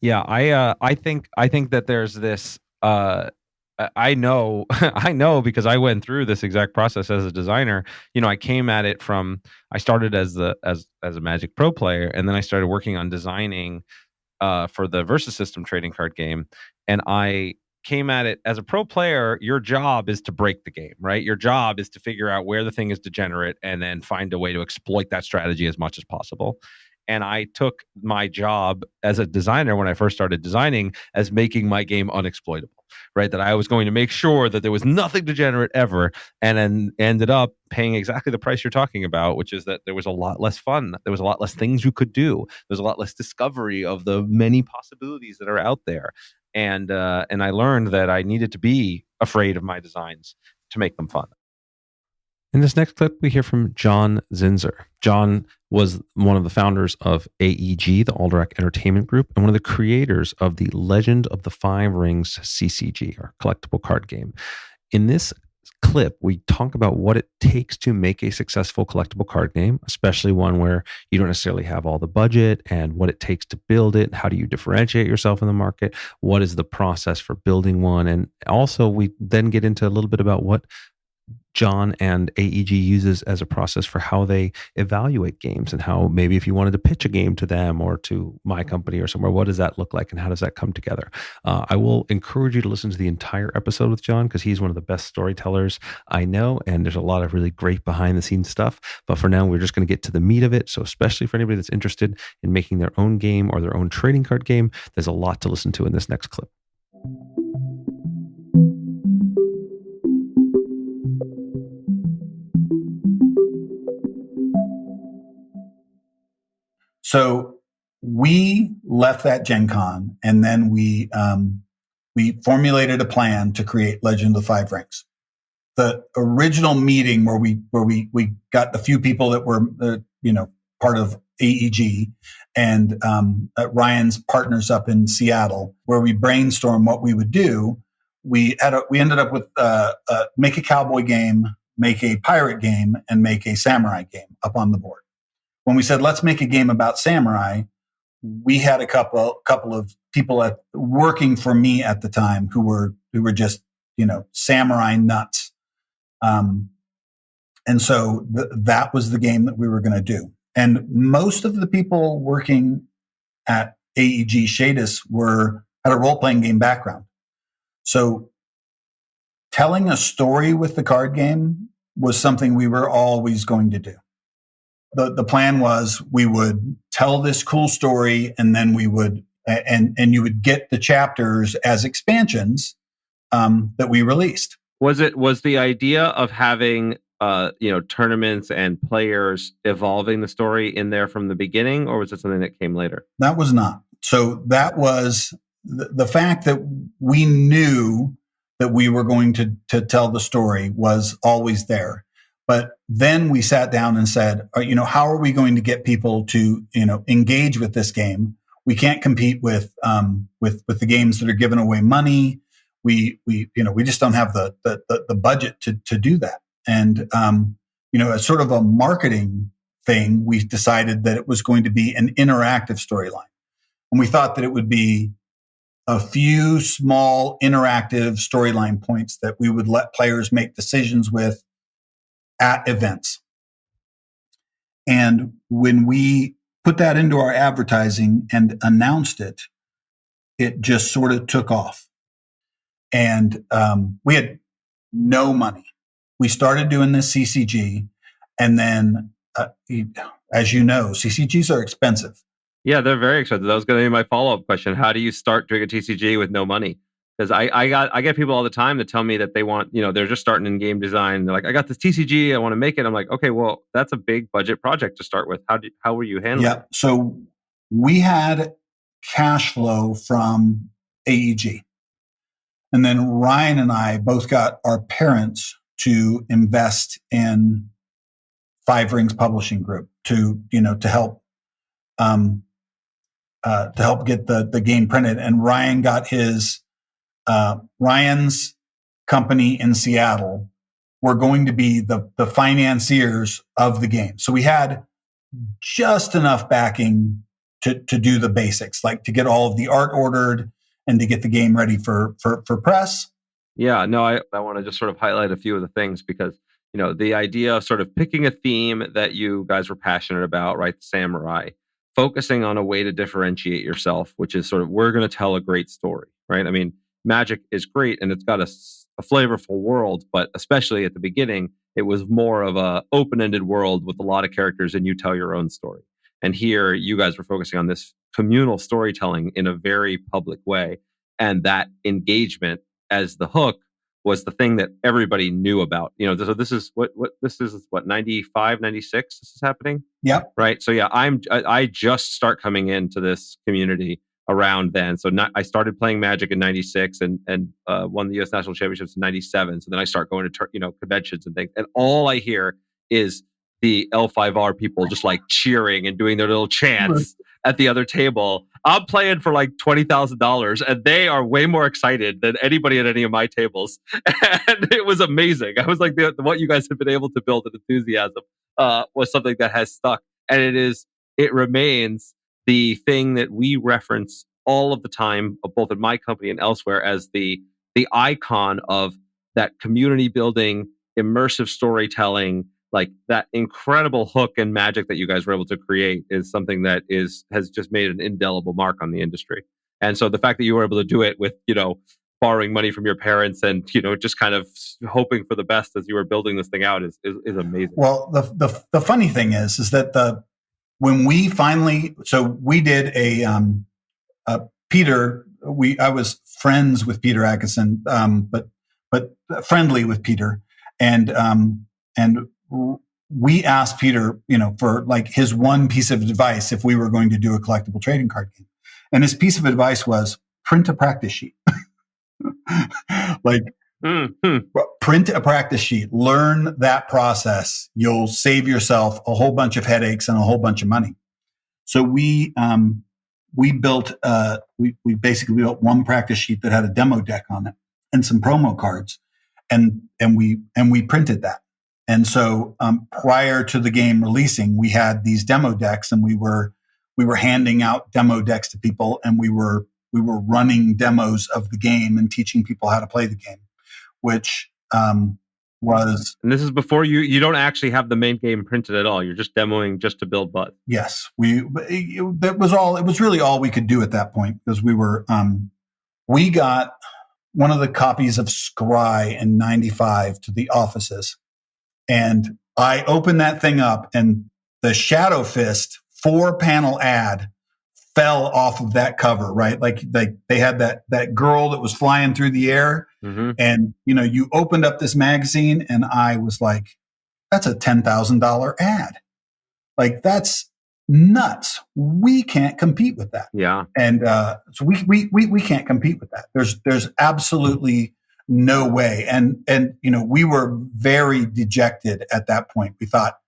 Yeah, I think that there's this. I know I know because I went through this exact process as a designer. I came at it from I started as a Magic Pro player, and then I started working on designing for the Versus System trading card game, and I came at it as a pro player. Your job is to break the game, right? Your job is to figure out where the thing is degenerate and then find a way to exploit that strategy as much as possible. And I took my job as a designer when I first started designing as making my game unexploitable, right? That I was going to make sure that there was nothing degenerate ever, and then ended up paying exactly the price you're talking about, which is that there was a lot less fun. There was a lot less things you could do. There's a lot less discovery of the many possibilities that are out there. And I learned that I needed to be afraid of my designs to make them fun. In this next clip, we hear from John Zinser. John was one of the founders of AEG, the Alderac Entertainment Group, and one of the creators of the Legend of the Five Rings CCG, or collectible card game. In this clip, we talk about what it takes to make a successful collectible card game, especially one where you don't necessarily have all the budget, and what it takes to build it. How do you differentiate yourself in the market? What is the process for building one? And also, we then get into a little bit about what John and AEG uses as a process for how they evaluate games, and how maybe if you wanted to pitch a game to them or to my company or somewhere, what does that look like and how does that come together? I will encourage you to listen to the entire episode with John because he's one of the best storytellers I know, and there's a lot of really great behind the scenes stuff. But for now, we're just going to get to the meat of it. So especially for anybody that's interested in making their own game or their own trading card game, there's a lot to listen to in this next clip. So we left that Gen Con, and then we formulated a plan to create Legend of the Five Rings. The original meeting where we got the few people that were part of AEG and Ryan's partners up in Seattle, where we brainstormed what we would do. We ended up with make a cowboy game, make a pirate game, and make a samurai game up on the board. When we said, let's make a game about samurai, we had a couple of people working for me at the time who were just, samurai nuts. And so that was the game that we were going to do. And most of the people working at AEG Shadis had a role-playing game background. So telling a story with the card game was something we were always going to do. The plan was we would tell this cool story, and then we would, and you would get the chapters as expansions that we released. Was the idea of having tournaments and players evolving the story in there from the beginning, or was it something that came later? That was not. So that was the fact that we knew that we were going to tell the story was always there. But then we sat down and said, how are we going to get people to, engage with this game? We can't compete with the games that are giving away money. We just don't have the budget to do that. And, as sort of a marketing thing, we decided that it was going to be an interactive storyline. And we thought that it would be a few small interactive storyline points that we would let players make decisions with at events. And when we put that into our advertising and announced it, it just sort of took off. And we had no money. We started doing this CCG, and then, as you know, CCGs are expensive. Yeah, they're very expensive. That was going to be my follow-up question. How do you start doing a TCG with no money? Because I get people all the time that tell me that they want, they're just starting in game design. They're like, I got this TCG, I want to make it. I'm like, okay, well, that's a big budget project to start with. How were you handling it? So we had cash flow from AEG. And then Ryan and I both got our parents to invest in Five Rings Publishing Group to help get the game printed. And Ryan got his Ryan's company in Seattle were going to be the financiers of the game. So we had just enough backing to do the basics, like to get all of the art ordered and to get the game ready for press. Yeah, no, I want to just sort of highlight a few of the things because, the idea of sort of picking a theme that you guys were passionate about, right? Samurai, focusing on a way to differentiate yourself, which is sort of, we're going to tell a great story, right? I mean, Magic is great and it's got a flavorful world, but especially at the beginning, it was more of a open-ended world with a lot of characters and you tell your own story. And here you guys were focusing on this communal storytelling in a very public way. And that engagement as the hook was the thing that everybody knew about. So this is what 95, 96 this is happening? Yep. Right. So yeah, I just start coming into this community around then. So I started playing Magic in 96 and won the US National Championships in 97. So then I start going to conventions and things. And all I hear is the L5R people just like cheering and doing their little chants at the other table. I'm playing for like $20,000 and they are way more excited than anybody at any of my tables. And it was amazing. I was like, what you guys have been able to build an enthusiasm was something that has stuck. And it remains the thing that we reference all of the time, both in my company and elsewhere, as the icon of that community building, immersive storytelling, like that incredible hook and magic that you guys were able to create is something that has just made an indelible mark on the industry. And so the fact that you were able to do it with, borrowing money from your parents and, just kind of hoping for the best as you were building this thing out is amazing. Well, the funny thing is that when we finally, so we did Peter, I was friends with Peter Atkinson, but friendly with Peter. And we asked Peter, for like his one piece of advice if we were going to do a collectible trading card game. And his piece of advice was print a practice sheet. Print a practice sheet, learn that process. You'll save yourself a whole bunch of headaches and a whole bunch of money. So we built, we basically built one practice sheet that had a demo deck on it and some promo cards. And we printed that. And so prior to the game releasing, we had these demo decks, and we were handing out demo decks to people, and we were running demos of the game and teaching people how to play the game, which was. And this is before you don't actually have the main game printed at all. You're just demoing just to build buzz. Yes, it was really all we could do at that point, because we got one of the copies of Scry in 95 to the offices. And I opened that thing up, and the Shadow Fist 4-panel ad fell off of that cover, right? Like they had that girl that was flying through the air. Mm-hmm. And, you opened up this magazine, and I was like, that's a $10,000 ad. Like, that's nuts. We can't compete with that. Yeah. And so we can't compete with that. There's absolutely no way. And we were very dejected at that point. We thought,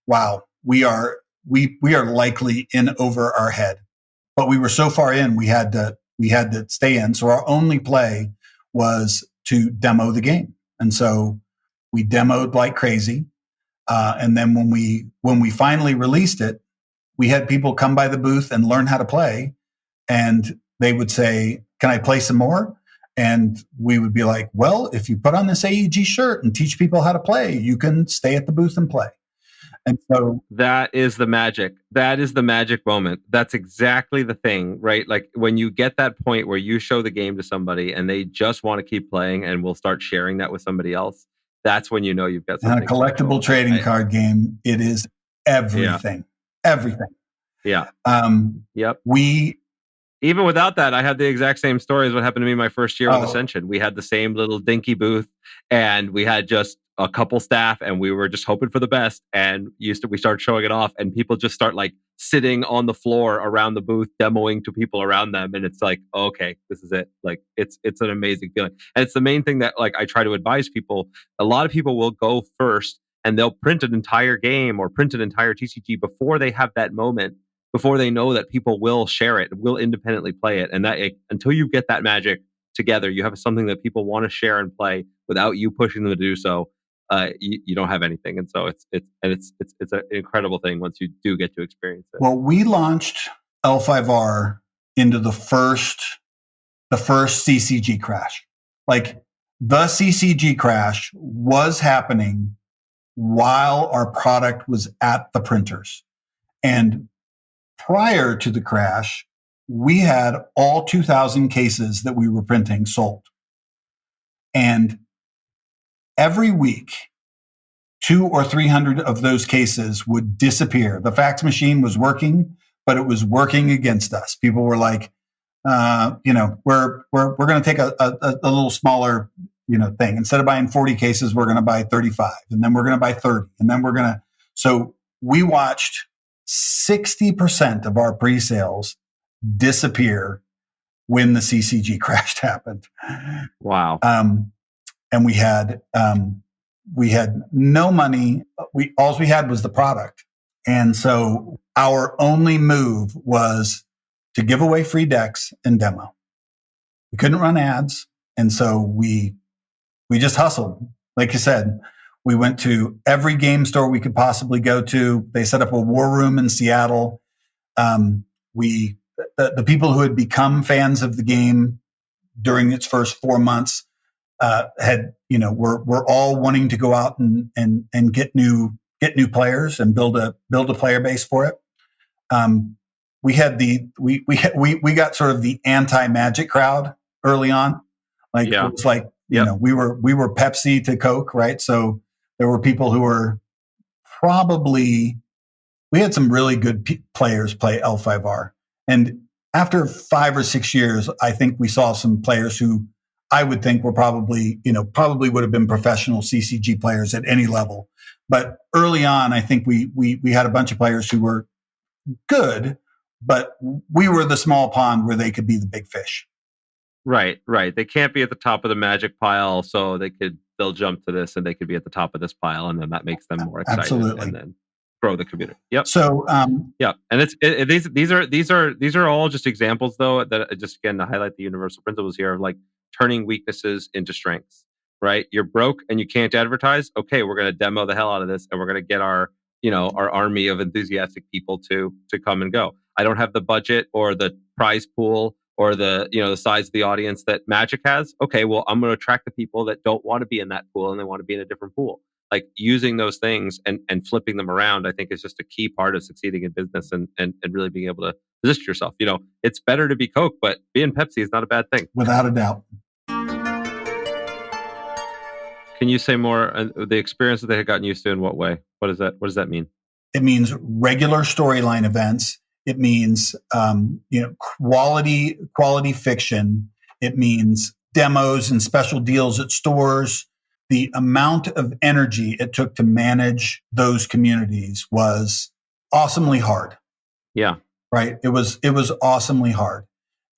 wow, we are likely in over our head. But we were so far in, we had to stay in. So our only play was to demo the game. And so we demoed like crazy. And then when we finally released it, we had people come by the booth and learn how to play. And they would say, can I play some more? And we would be like, well, if you put on this AEG shirt and teach people how to play, you can stay at the booth and play. And so that is the magic. That is the magic moment. That's exactly the thing, right? Like when you get that point where you show the game to somebody and they just want to keep playing and will start sharing that with somebody else, that's when you know you've got something. And a collectible trading card game, it is everything. Yeah. Everything. Yeah. Yep. Even without that, I had the exact same story as what happened to me my first year with Ascension. We had the same little dinky booth, and we had just a couple staff, and we were just hoping for the best. And we started showing it off, and people just start like sitting on the floor around the booth, demoing to people around them. And it's like, okay, this is it. Like it's an amazing feeling. And it's the main thing that like I try to advise people. A lot of people will go first and they'll print an entire game or print an entire TCG before they have that moment, before they know that people will share it, will independently play it. And that until you get that magic together, you have something that people want to share and play without you pushing them to do so. You don't have anything, and so it's an incredible thing once you do get to experience it. Well, we launched L5R into the first CCG crash. Like, the CCG crash was happening while our product was at the printers, and prior to the crash, we had all 2,000 cases that we were printing sold, and every week, 200 or 300 of those cases would disappear. The fax machine was working, but it was working against us. People were like, we're going to take a little smaller, thing. Instead of buying 40 cases, we're going to buy 35, and then we're going to buy 30, and then so we watched 60% of our pre-sales disappear when the CCG crash happened. Wow. And we had no money. All we had was the product. And so our only move was to give away free decks and demo. We couldn't run ads. And so we just hustled. Like you said, we went to every game store we could possibly go to. They set up a war room in Seattle. The people who had become fans of the game during its first 4 months were all wanting to go out and get new players and build a player base for it. We got sort of the anti-Magic crowd early on. Like, it was like, we were Pepsi to Coke, right? So there were people who were we had some really good players play L5R. And after 5 or 6 years, I think we saw some players who I would think were probably would have been professional CCG players at any level. But early on, I think we had a bunch of players who were good, but we were the small pond where they could be the big fish. Right. They can't be at the top of the Magic pile, so they'll jump to this, and they could be at the top of this pile, and then that makes them more excited. Absolutely. And then grow the community. Yep. So, and these are all just examples, though, that just again to highlight the universal principles here of like turning weaknesses into strengths. Right? You're broke and you can't advertise. Okay, we're going to demo the hell out of this, and we're going to get our army of enthusiastic people to come and go. I don't have the budget or the prize pool or the size of the audience that Magic has. Okay, well, I'm going to attract the people that don't want to be in that pool and they want to be in a different pool. Like, using those things and flipping them around, I think, is just a key part of succeeding in business and really being able to position yourself. It's better to be Coke, but being Pepsi is not a bad thing. Without a doubt. Can you say more the experience that they had gotten used to in what way? What does that mean? It means regular storyline events. It means quality fiction. It means demos and special deals at stores. The amount of energy it took to manage those communities was awesomely hard. Yeah. Right. It was awesomely hard.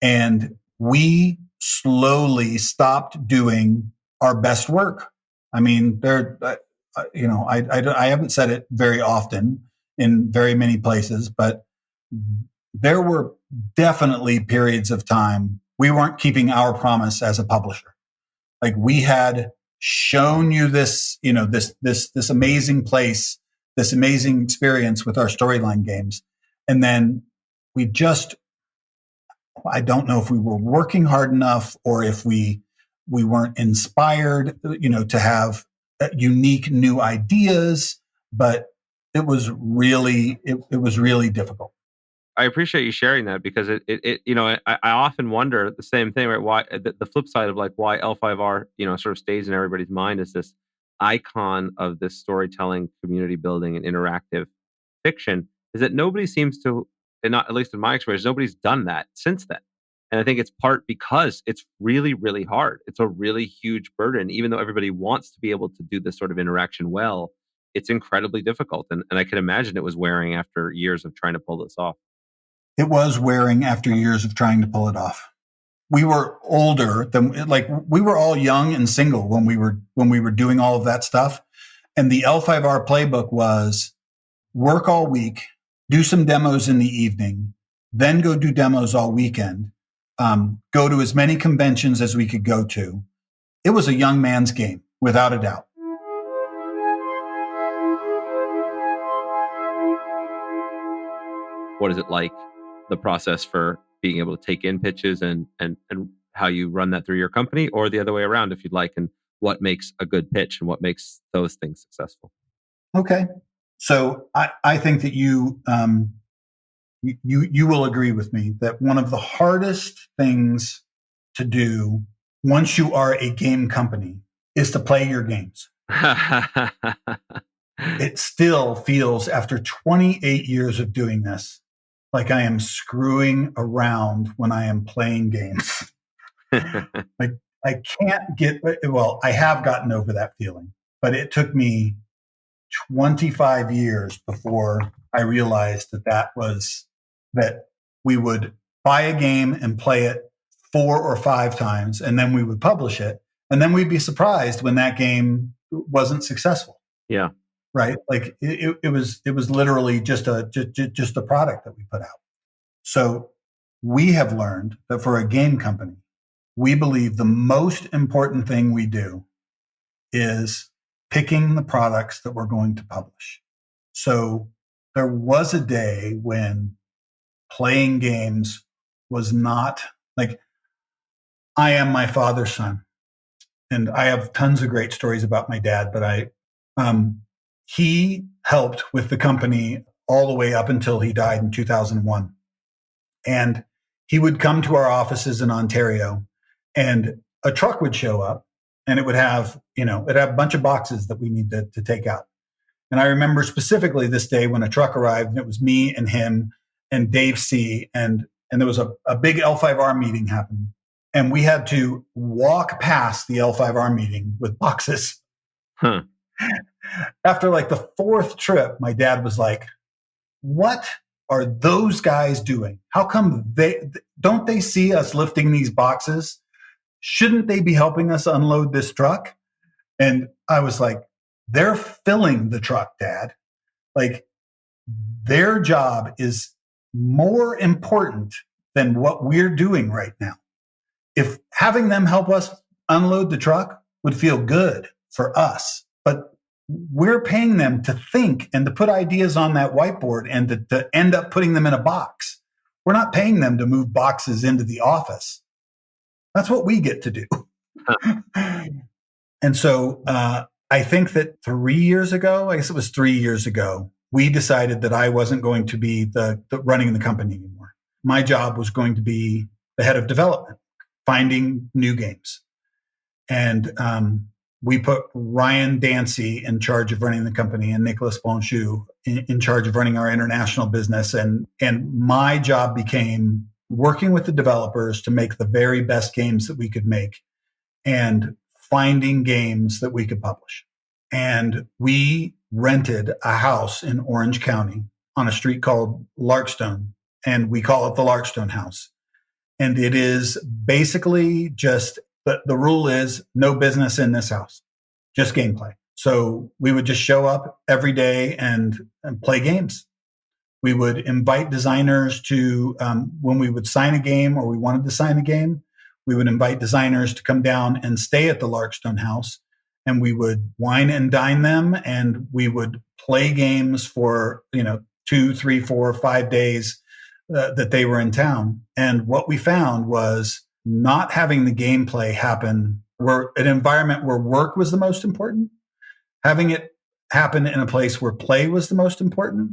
And we slowly stopped doing our best work. I mean, I haven't said it very often in very many places, but there were definitely periods of time we weren't keeping our promise as a publisher. Like, we had shown you this, this amazing place, this amazing experience with our storyline games. And then I don't know if we were working hard enough or if we weren't inspired, to have unique new ideas, but it was really difficult. I appreciate you sharing that, because I often wonder the same thing, right? Why the flip side of like why L5R, sort of stays in everybody's mind is this icon of this storytelling, community building, and interactive fiction, is that nobody seems to, and not at least in my experience, nobody's done that since then. And I think it's part because it's really, really hard. It's a really huge burden. Even though everybody wants to be able to do this sort of interaction well, it's incredibly difficult. And I can imagine it was wearing after years of trying to pull this off. It was wearing after years of trying to pull it off. We were older than, we were all young and single when we were doing all of that stuff. And the L5R playbook was work all week, do some demos in the evening, then go do demos all weekend, go to as many conventions as we could go to. It was a young man's game, without a doubt. What is it like, the process for being able to take in pitches and how you run that through your company, or the other way around if you'd like, and what makes a good pitch and what makes those things successful? Okay. So I think that you will agree with me that one of the hardest things to do once you are a game company is to play your games. It still feels, after 28 years of doing this, like I am screwing around when I am playing games. Like I can't get, well, I have gotten over that feeling, but it took me 25 years before I realized that we would buy a game and play it 4 or 5 times, and then we would publish it. And then we'd be surprised when that game wasn't successful. Yeah. Right. Like it was literally just a product that we put out. So we have learned that for a game company, we believe the most important thing we do is picking the products that we're going to publish. So there was a day when playing games was not like, I am my father's son. And I have tons of great stories about my dad, but he helped with the company all the way up until he died in 2001. And he would come to our offices in Ontario, and a truck would show up, and it would have, a bunch of boxes that we need to take out. And I remember specifically this day when a truck arrived, and it was me and him and Dave C. And there was a big L5R meeting happening. And we had to walk past the L5R meeting with boxes. Huh. After like the 4th trip, my dad was like, what are those guys doing? How come don't they see us lifting these boxes? Shouldn't they be helping us unload this truck? And I was like, they're filling the truck, Dad. Like, their job is more important than what we're doing right now. If having them help us unload the truck would feel good for us, but we're paying them to think and to put ideas on that whiteboard and to end up putting them in a box. We're not paying them to move boxes into the office. That's what we get to do. And so I think that 3 years ago, I guess it was 3 years ago, we decided that I wasn't going to be the running the company anymore. My job was going to be the head of development, finding new games. And we put Ryan Dancy in charge of running the company and Nicholas Bonchou in charge of running our international business. And my job became working with the developers to make the very best games that we could make and finding games that we could publish. And we rented a house in Orange County on a street called Larkstone, and we call it the Larkstone House. And it is basically just, the rule is no business in this house, just gameplay. So we would just show up every day and play games. We would invite designers to, when we would sign a game or we wanted to sign a game, we would invite designers to come down and stay at the Larkstone House, and we would wine and dine them, and we would play games for 2, 3, 4, 5 days that they were in town. And what we found was not having the gameplay happen where an environment where work was the most important, having it happen in a place where play was the most important,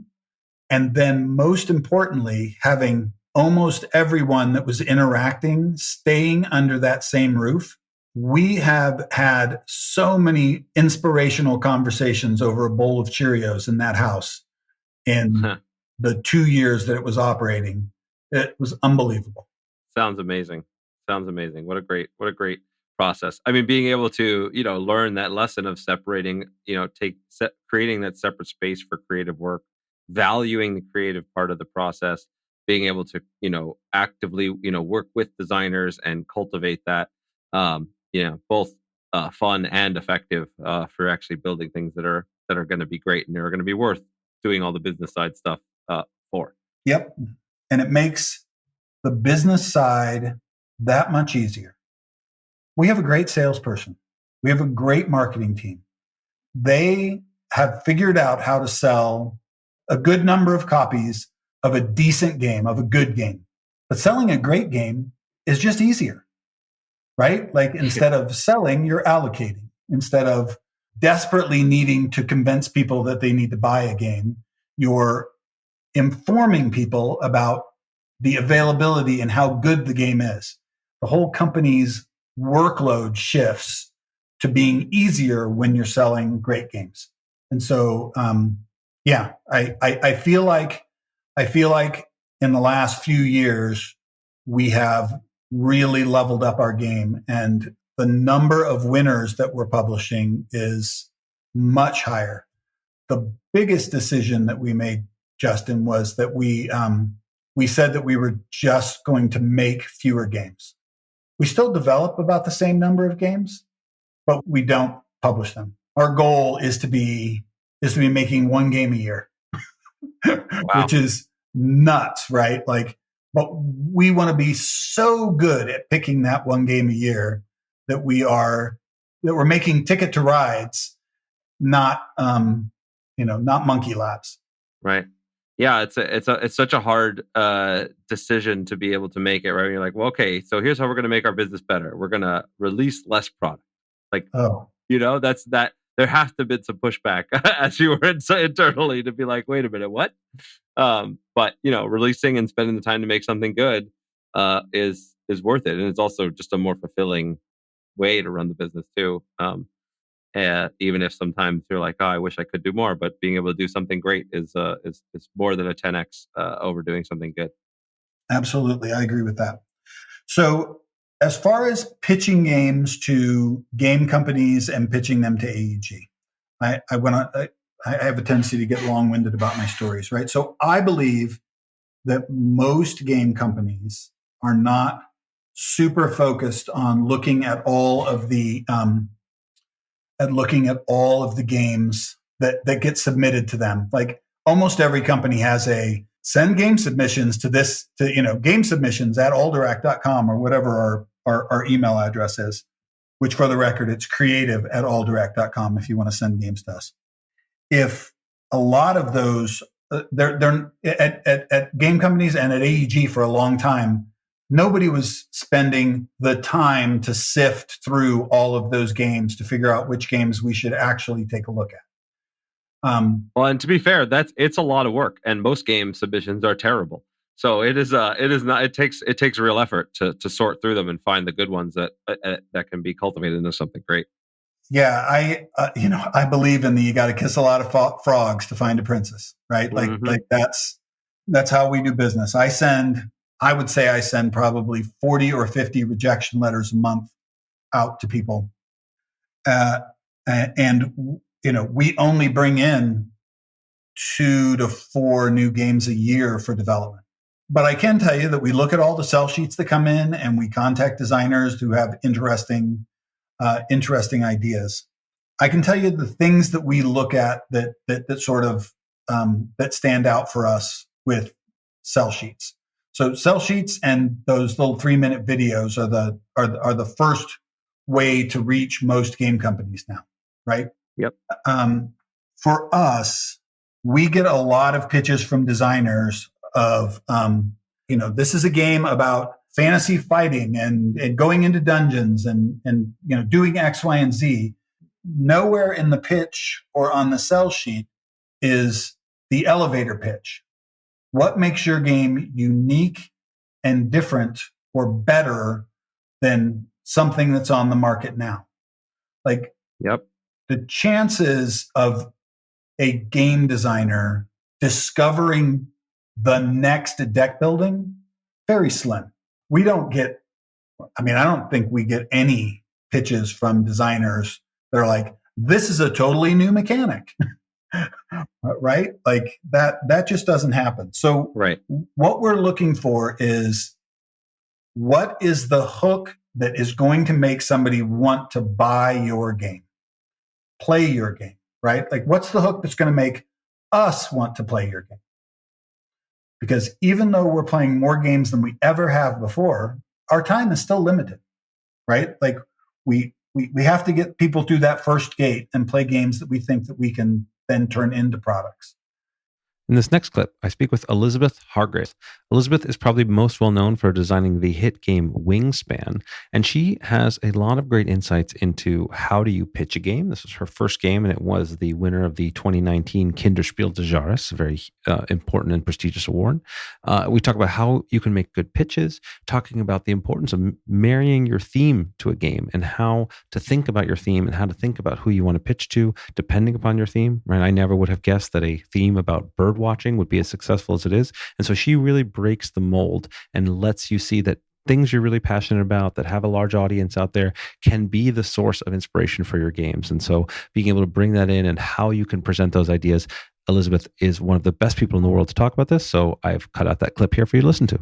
and then most importantly, having almost everyone that was interacting staying under that same roof. We have had so many inspirational conversations over a bowl of Cheerios in that house in the 2 years that it was operating. It was unbelievable. Sounds amazing. What a great process. I mean, being able to, learn that lesson of separating, creating that separate space for creative work, valuing the creative part of the process, being able to, actively, work with designers and cultivate that, both fun and effective for actually building things that are that are going to be great and they're going to be worth doing all the business side stuff for. Yep. And it makes the business side that much easier. We have a great salesperson. We have a great marketing team. They have figured out how to sell a good number of copies of a decent game, of a good game. But selling a great game is just easier, right? Like instead of selling, you're allocating. Instead of desperately needing to convince people that they need to buy a game, you're informing people about the availability and how good the game is. The whole company's workload shifts to being easier when you're selling great games. And so, I feel like in the last few years, we have really leveled up our game, and the number of winners that we're publishing is much higher. The biggest decision that we made, Justin, was that we said that we were just going to make fewer games. We still develop about the same number of games, but we don't publish them. Our goal is to be making one game a year, which is nuts, right? Like, but we want to be so good at picking that one game a year that we're making Ticket to Rides, not monkey laps. Right. Yeah, it's such a hard decision to be able to make it, right? You're like, well, okay, so here's how we're going to make our business better. We're going to release less product. Like, that's that. There has to have been some pushback as you were internally to be like, wait a minute, what? But releasing and spending the time to make something good is worth it, and it's also just a more fulfilling way to run the business too. Even if sometimes you're like, oh, I wish I could do more, but being able to do something great is more than a 10x over doing something good. Absolutely, I agree with that. So, as far as pitching games to game companies and pitching them to AEG, I have a tendency to get long-winded about my stories, right? So, I believe that most game companies are not super focused on looking at all of the games that get submitted to them. Like almost every company has a send game submissions to game submissions at alderac.com or whatever our email address is, which for the record, it's creative@alderac.com if you want to send games to us. If a lot of those, they're at game companies and at AEG for a long time, nobody was spending the time to sift through all of those games to figure out which games we should actually take a look at. Well, and to be fair, it's a lot of work, and most game submissions are terrible. So it is not. It takes real effort to sort through them and find the good ones that can be cultivated into something great. Yeah, I believe in you got to kiss a lot of frogs to find a princess, right? Like that's how we do business. I would say I send probably 40 or 50 rejection letters a month out to people. And we only bring in 2 to 4 new games a year for development. But I can tell you that we look at all the sell sheets that come in and we contact designers who have interesting ideas. I can tell you the things that we look at that sort of that stand out for us with sell sheets. So sell sheets and those little 3-minute videos are the first way to reach most game companies now, right? Yep. For us, we get a lot of pitches from designers of, this is a game about fantasy fighting and going into dungeons and doing X, Y, and Z. Nowhere in the pitch or on the sell sheet is the elevator pitch. What makes your game unique and different or better than something that's on the market now? Like, yep. The chances of a game designer discovering the next deck building, very slim. I don't think we get any pitches from designers that are like, this is a totally new mechanic. Right? Like that just doesn't happen. So right. What we're looking for is, what is the hook that is going to make somebody want to buy your game, play your game? right? Like, what's the hook that's going to make us want to play your game? Because even though we're playing more games than we ever have before, our time is still limited, right? Like, we have to get people through that first gate and play games that we think that we can then turn into products. In this next clip, I speak with Elizabeth Hargrave. Elizabeth is probably most well known for designing the hit game Wingspan, and she has a lot of great insights into how do you pitch a game. This is her first game, and it was the winner of the 2019 Kinderspiel des Jahres, a very important and prestigious award. We talk about how you can make good pitches, talking about the importance of marrying your theme to a game and how to think about your theme and how to think about who you want to pitch to, depending upon your theme. Right? I never would have guessed that a theme about bird watching would be as successful as it is. And so she really breaks the mold and lets you see that things you're really passionate about that have a large audience out there can be the source of inspiration for your games. And so being able to bring that in and how you can present those ideas, Elizabeth is one of the best people in the world to talk about this. So I've cut out that clip here for you to listen to.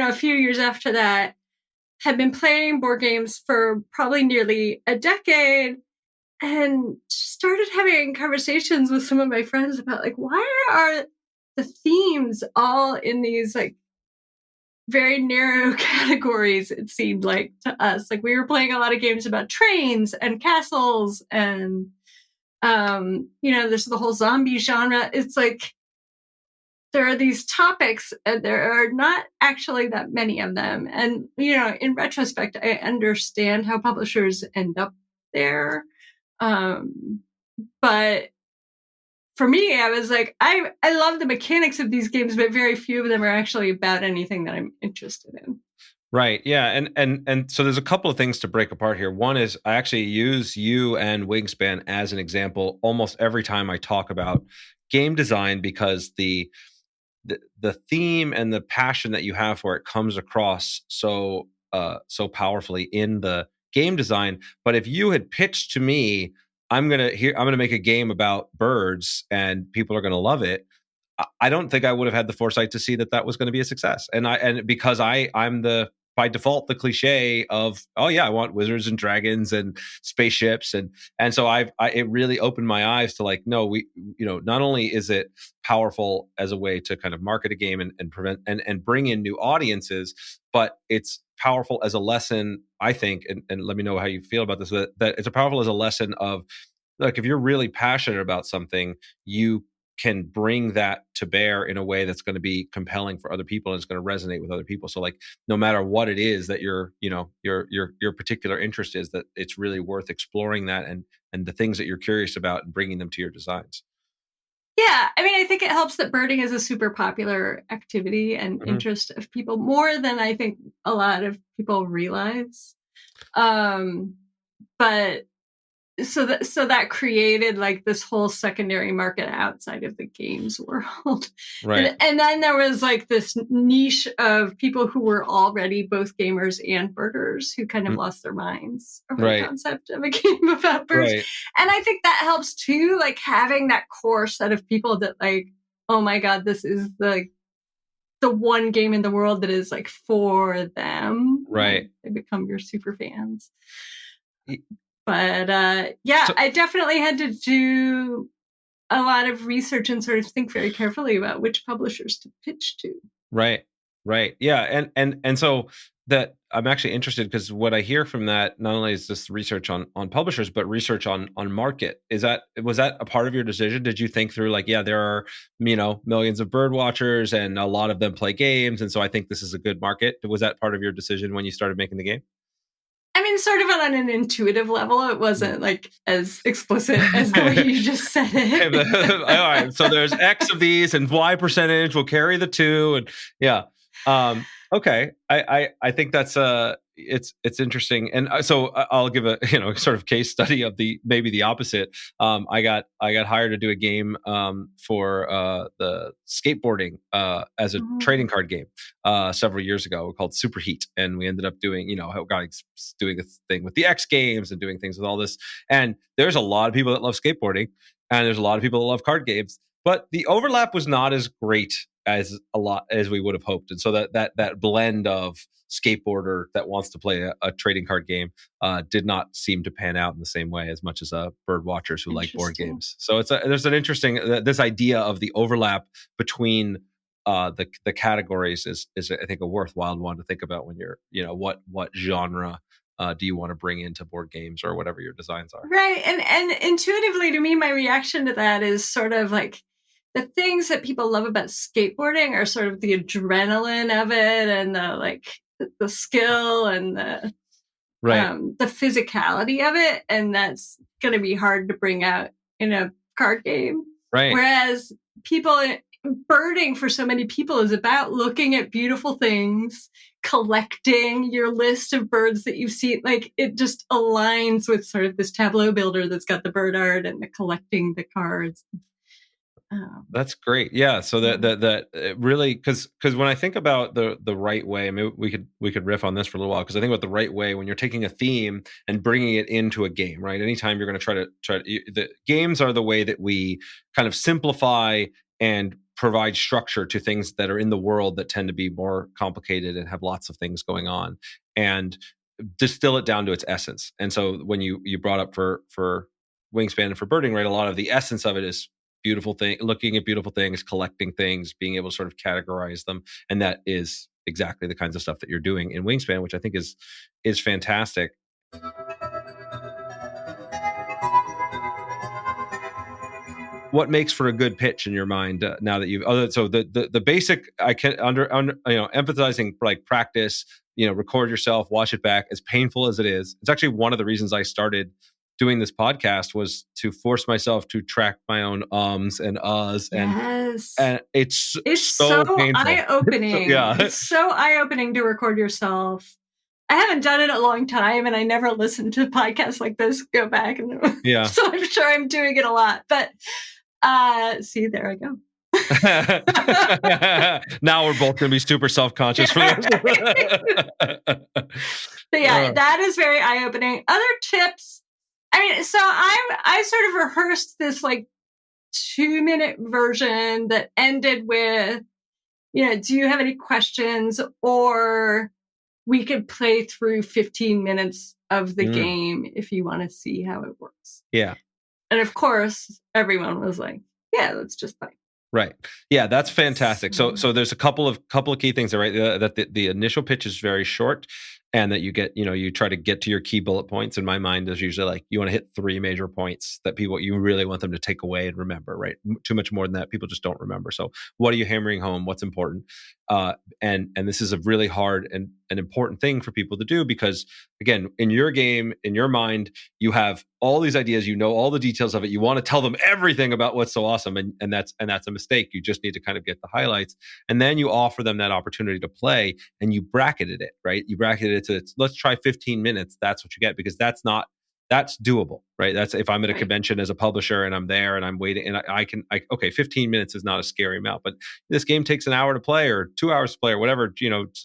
A few years after that, had been playing board games for probably nearly a decade and started having conversations with some of my friends about like, why are the themes all in these like very narrow categories? It seemed like to us, like we were playing a lot of games about trains and castles and, there's the whole zombie genre. It's like, there are these topics and there are not actually that many of them. And, in retrospect, I understand how publishers end up there. But for me, I was like, I love the mechanics of these games, but very few of them are actually about anything that I'm interested in. Right. Yeah. And so there's a couple of things to break apart here. One is I actually use you and Wingspan as an example almost every time I talk about game design, because the theme and the passion that you have for it comes across so powerfully in the game design. But if you had pitched to me, I'm gonna make a game about birds and people are gonna love it, I don't think I would have had the foresight to see that was going to be a success. And because I'm by default the cliche of, oh yeah, I want wizards and dragons and spaceships, and so it really opened my eyes to like, no, we not only is it powerful as a way to kind of market a game and prevent and bring in new audiences, but it's powerful as a lesson, I think, and let me know how you feel about this, that it's powerful as a lesson of, like, if you're really passionate about something, you can bring that to bear in a way that's going to be compelling for other people and it's going to resonate with other people. So like, no matter what it is that your particular interest is, that it's really worth exploring that and the things that you're curious about and bringing them to your designs. Yeah. I mean, I think it helps that birding is a super popular activity and interest of people, more than I think a lot of people realize. But so that created like this whole secondary market outside of the games world. Right. And then there was like this niche of people who were already both gamers and birders who kind of lost their minds over the concept of a game about birds. Right. And I think that helps too, like having that core set of people that like, oh my God, this is the one game in the world that is like for them. Right. They become your super fans. But so, I definitely had to do a lot of research and sort of think very carefully about which publishers to pitch to. Right. Yeah. And so that I'm actually interested, because what I hear from that, not only is this research on publishers, but research on market. Was that a part of your decision? Did you think through like, yeah, there are, millions of bird watchers and a lot of them play games, and so I think this is a good market? Was that part of your decision when you started making the game? I mean, sort of on an intuitive level, it wasn't like as explicit as the way you just said it. All right, so there's X of these, and Y percentage will carry the two, and yeah. Okay, I think that's it's interesting, and so I'll give a sort of case study of maybe the opposite. I got hired to do a game for the skateboarding as a trading card game several years ago called Superheat, and we ended up doing doing a thing with the X Games and doing things with all this. And there's a lot of people that love skateboarding, and there's a lot of people that love card games, but the overlap was not as great as a lot as we would have hoped. And so that blend of skateboarder that wants to play a trading card game did not seem to pan out in the same way as much as bird watchers who like board games. So there's an interesting this idea of the overlap between the categories is I think a worthwhile one to think about when you're, what genre do you want to bring into board games or whatever your designs are. Right. And intuitively to me, my reaction to that is sort of like the things that people love about skateboarding are sort of the adrenaline of it and the skill and the physicality of it. And that's going to be hard to bring out in a card game. Right. Whereas birding for so many people is about looking at beautiful things, collecting your list of birds that you've seen. Like it just aligns with sort of this tableau builder that's got the bird art and the collecting the cards. That's great. Yeah. So that really, because when I think about the right way, I mean, we could riff on this for a little while, because I think about the right way when you're taking a theme and bringing it into a game, right? Anytime you're going to the games are the way that we kind of simplify and provide structure to things that are in the world that tend to be more complicated and have lots of things going on, and distill it down to its essence. And so when you brought up for Wingspan and for birding, right, a lot of the essence of it is looking at beautiful things, collecting things, being able to sort of categorize them. And that is exactly the kinds of stuff that you're doing in Wingspan, which I think is fantastic. What makes for a good pitch in your mind now that you've so the basic, I can empathizing, like practice, record yourself, watch it back, as painful as it is. It's actually one of the reasons I started doing this podcast, was to force myself to track my own ums and uhs, and it's so painful. Eye-opening. Yeah. It's so eye-opening to record yourself. I haven't done it in a long time, and I never listened to podcasts like this. Go back, and so I'm sure I'm doing it a lot. But see, there I go. Now we're both going to be super self-conscious for this. But yeah, that is very eye-opening. Other tips. I mean, so I sort of rehearsed this like 2-minute version that ended with, do you have any questions? Or we could play through 15 minutes of the game if you want to see how it works. Yeah. And of course, everyone was like, yeah, let's just play. Right. Yeah, that's fantastic. So there's a couple of key things there, right? That the initial pitch is very short, and that you get, you try to get to your key bullet points. In my mind, is usually like you want to hit 3 major points that you really want them to take away and remember, right? Too much more than that, people just don't remember. So what are you hammering home? What's important? And this is a really hard and an important thing for people to do, because again, in your game, in your mind, you have all these ideas, all the details of it. You want to tell them everything about what's so awesome. And that's a mistake. You just need to kind of get the highlights, and then you offer them that opportunity to play, and you bracketed it, right? You bracketed it to, let's try 15 minutes. That's what you get, because that's doable, right? That's if I'm at a convention as a publisher and I'm there and I'm waiting, and okay, 15 minutes is not a scary amount, but this game takes an hour to play or 2 hours to play or whatever,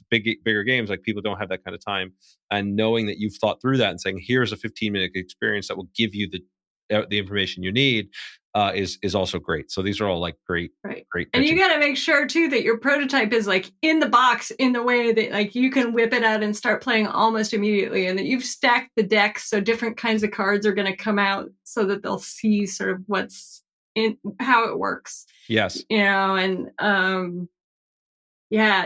bigger games, like people don't have that kind of time. And knowing that you've thought through that and saying, here's a 15-minute experience that will give you the information you need, is also great. So these are all like great. And you got to make sure too that your prototype is like in the box in the way that like you can whip it out and start playing almost immediately, and that you've stacked the decks so different kinds of cards are going to come out so that they'll see sort of what's in, how it works. Yes. And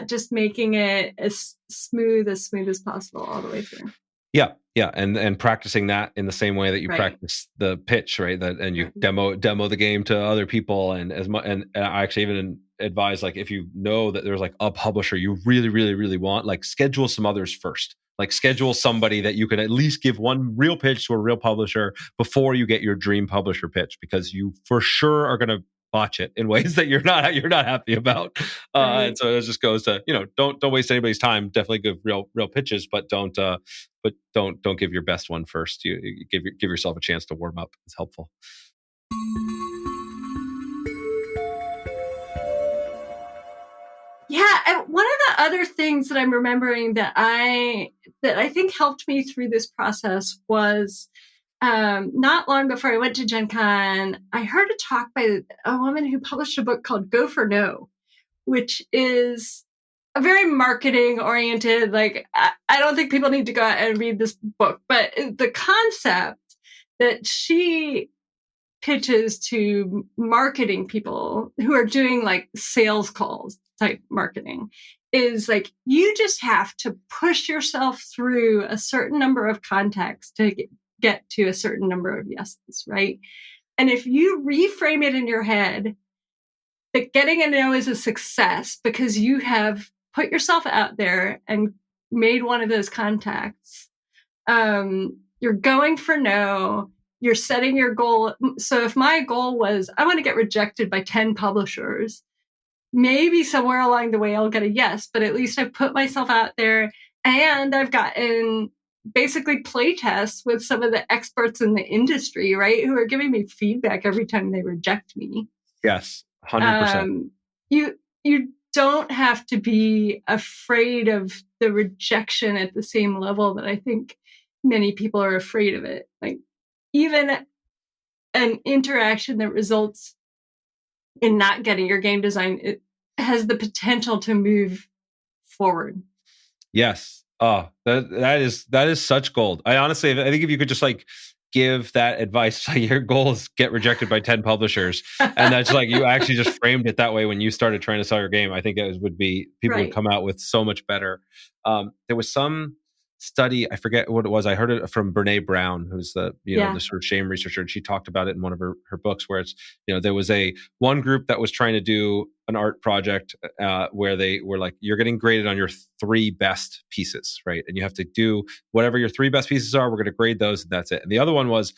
just making it as smooth as possible all the way through. Yeah. And practicing that in the same way that you practice the pitch, right? And you demo the game to other people, and I actually even advise, like, if you know that there's like a publisher you really, really, really want, like schedule some others first. Like schedule somebody that you can at least give one real pitch to a real publisher before you get your dream publisher pitch, because you for sure are going to botch it in ways that you're not happy about. And so it just goes to, don't waste anybody's time. Definitely give real pitches, but don't give your best one first. You give yourself a chance to warm up. It's helpful. Yeah, and one of the other things that I'm remembering that I think helped me through this process was, not long before I went to Gen Con, I heard a talk by a woman who published a book called Go for No, which is a very marketing oriented, like, I don't think people need to go out and read this book, but the concept that she pitches to marketing people who are doing like sales calls type marketing is like, you just have to push yourself through a certain number of contacts to get to a certain number of yeses, right? And if you reframe it in your head that getting a no is a success because you have put yourself out there and made one of those contacts, you're going for no, you're setting your goal. So if my goal was, I want to get rejected by 10 publishers, maybe somewhere along the way I'll get a yes, but at least I've put myself out there and I've gotten basically play tests with some of the experts in the industry, right? Who are giving me feedback every time they reject me. Yes, 100%. You don't have to be afraid of the rejection at the same level that I think many people are afraid of it. Like, even an interaction that results in not getting your game design, it has the potential to move forward. Yes. Oh, that is such gold. I think if you could just like give that advice, like your goal is get rejected by 10 publishers, and that's like, you actually just framed it that way when you started trying to sell your game, I think it would be, people would come out with so much better. There was some study, I forget what it was, I heard it from Brene Brown, who's the the sort of shame researcher, and she talked about it in one of her books, where it's, there was one group that was trying to do an art project where they were like, you're getting graded on your 3 best pieces, right? And you have to do whatever your 3 best pieces are, we're going to grade those, and that's it. And the other one was,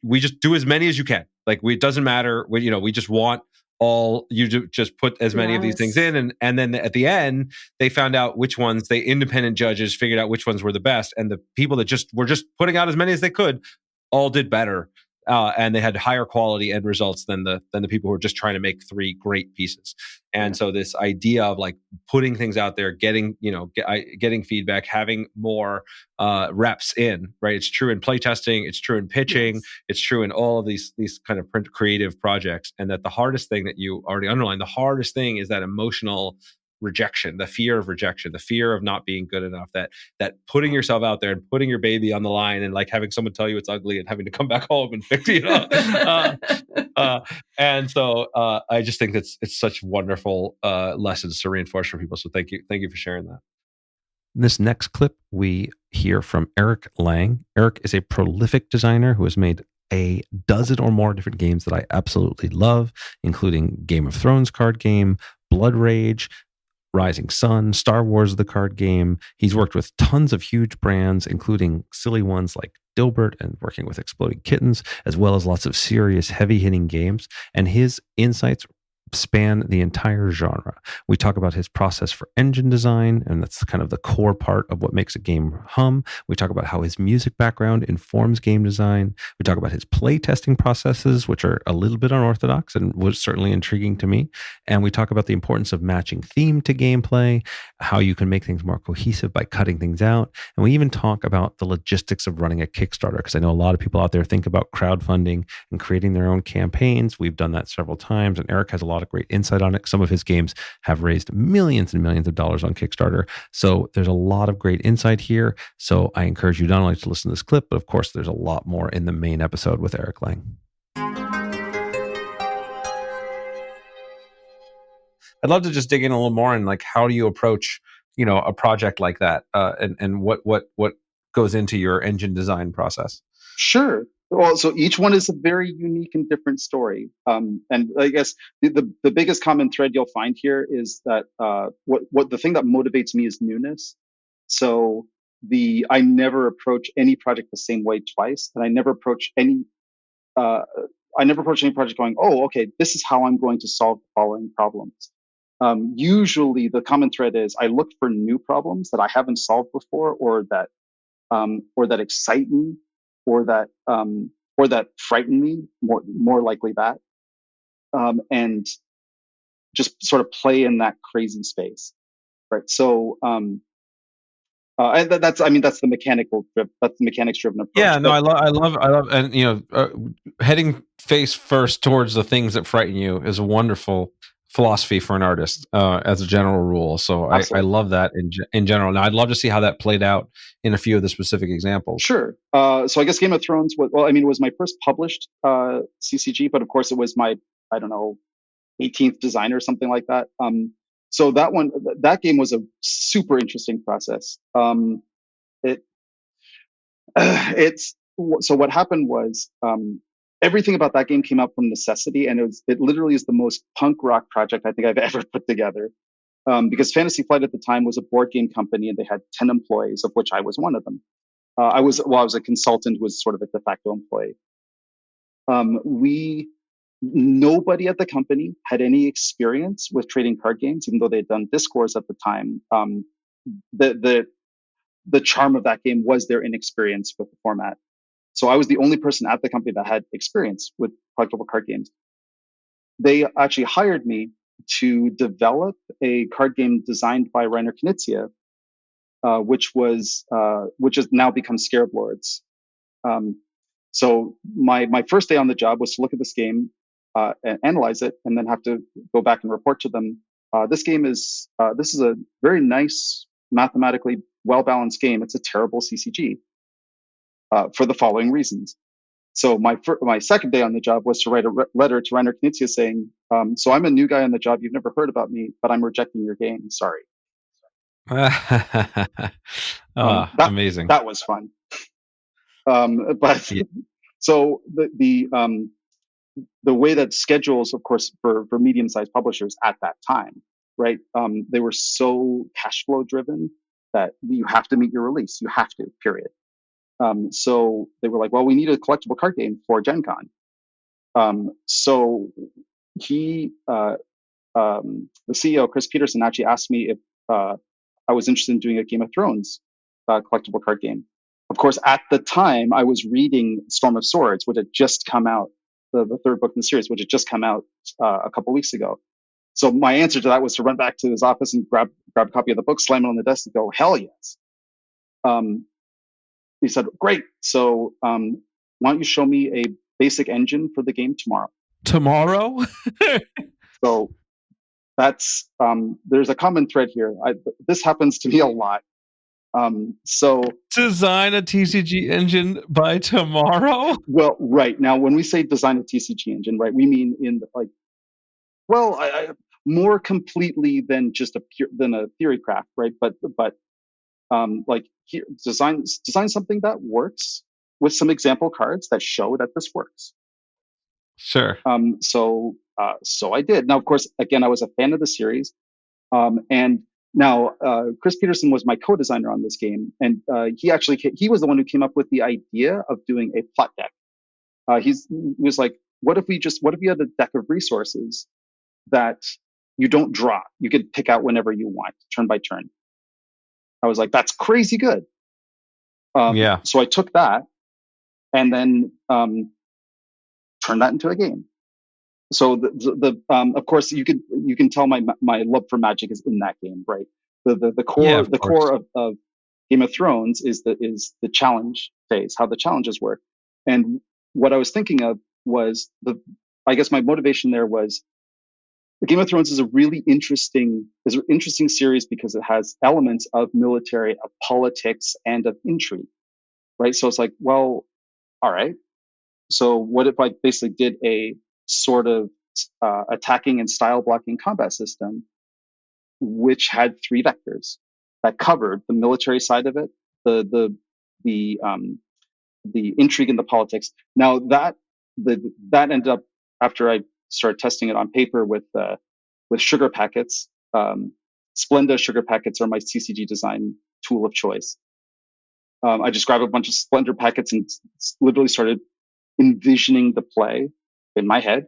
we just do as many as you can. Like, it doesn't matter, we just want all, you just put as many of these things in, and then at the end they found out which ones, the independent judges figured out which ones were the best, and the people that were just putting out as many as they could all did better, and they had higher quality end results than the people who were just trying to make 3 great pieces. And so this idea of like putting things out there, getting feedback, having more reps in, right? It's true in playtesting, it's true in pitching, it's true in all of these kind of print creative projects. And that the hardest thing that you already underlined, the hardest thing is that emotional rejection, the fear of rejection, the fear of not being good enough, that putting yourself out there and putting your baby on the line and like having someone tell you it's ugly and having to come back home and fix it. And so I just think it's such wonderful lessons to reinforce for people. So thank you for sharing that. In this next clip, we hear from Eric Lang. Eric is a prolific designer who has made a dozen or more different games that I absolutely love, including Game of Thrones card game, Blood Rage, Rising Sun, Star Wars the card game. He's worked with tons of huge brands, including silly ones like Dilbert and working with Exploding Kittens, as well as lots of serious, heavy-hitting games. And his insights span the entire genre. We talk about his process for engine design, and that's kind of the core part of what makes a game hum. We talk about how his music background informs game design. We talk about his play testing processes, which are a little bit unorthodox and was certainly intriguing to me. And we talk about the importance of matching theme to gameplay, how you can make things more cohesive by cutting things out. And we even talk about the logistics of running a Kickstarter, because I know a lot of people out there think about crowdfunding and creating their own campaigns. We've done that several times, and Eric has a lot of great insight on it. Some of his games have raised millions and millions of dollars on Kickstarter. So there's a lot of great insight here. So I encourage you not only to listen to this clip, but of course, there's a lot more in the main episode with Eric Lang. I'd love to just dig in a little more and like, how do you approach, a project like that, and what goes into your engine design process? Sure. Well, so each one is a very unique and different story. And I guess the biggest common thread you'll find here is that what the thing that motivates me is newness. So I never approach any project the same way twice, and I never approach any project going, oh, okay, this is how I'm going to solve the following problems. Usually the common thread is I look for new problems that I haven't solved before, or that excite me, or that frighten me, more likely that, and just sort of play in that crazy space, right? So, and that's the mechanics driven approach. Yeah, no, I love, and heading face first towards the things that frighten you is a wonderful philosophy for an artist as a general rule. So I love that in general. Now, I'd love to see how that played out in a few of the specific examples. Sure. So I guess Game of Thrones it was my first published CCG, but of course it was my, I don't know, 18th design or something like that. So that game was a super interesting process. So what happened was, everything about that game came up from necessity, and it literally is the most punk rock project I think I've ever put together. Because Fantasy Flight at the time was a board game company, and they had 10 employees, of which I was one of them. I was a consultant who was sort of a de facto employee. Nobody at the company had any experience with trading card games, even though they'd done Discourse at the time. The charm of that game was their inexperience with the format. So I was the only person at the company that had experience with collectible card games. They actually hired me to develop a card game designed by Reiner Knizia, which has now become Scarab Lords. So my first day on the job was to look at this game, and analyze it, and then have to go back and report to them. This is a very nice, mathematically well-balanced game. It's a terrible CCG for the following reasons. So my second day on the job was to write a letter to Reiner Knizia saying, so I'm a new guy on the job. You've never heard about me, but I'm rejecting your game. Sorry. Amazing. That was fun. But yeah. So the way that schedules, of course, for medium-sized publishers at that time, right? They were so cash flow driven that you have to meet your release. You have to, period. So they were like, well, we need a collectible card game for Gen Con. So the CEO, Chris Peterson, actually asked me if I was interested in doing a Game of Thrones collectible card game. Of course, at the time, I was reading Storm of Swords, which had just come out, the third book in the series, which had just come out a couple weeks ago. So my answer to that was to run back to his office and grab a copy of the book, slam it on the desk, and go, hell yes. He said, great. So why don't you show me a basic engine for the game tomorrow? Tomorrow? So that's there's a common thread here. This happens to me a lot. So design a TCG engine by tomorrow? Well, right. Now, when we say design a TCG engine, right, we mean more completely than just a theory craft, right? But here, design something that works with some example cards that show that this works. Sure. So I did. Now, of course, again, I was a fan of the series, and now Chris Peterson was my co-designer on this game, and he was the one who came up with the idea of doing a plot deck. He was like, what if you had a deck of resources that you don't draw, you could pick out whenever you want, turn by turn. I was like, that's crazy good. Yeah. So I took that and then turned that into a game. So of course you can tell my love for magic is in that game, right? The core of Game of Thrones is the challenge phase, how the challenges work. And what I was thinking of was I guess my motivation there was Game of Thrones is a really interesting series because it has elements of military, of politics, and of intrigue, right? So it's like, well, all right. So what if I basically did a sort of attacking and style blocking combat system, which had 3 vectors that covered the military side of it, the intrigue and the politics. Now that ended up, after I started testing it on paper with sugar packets. Splenda sugar packets are my CCG design tool of choice. I just grabbed a bunch of Splenda packets and literally started envisioning the play in my head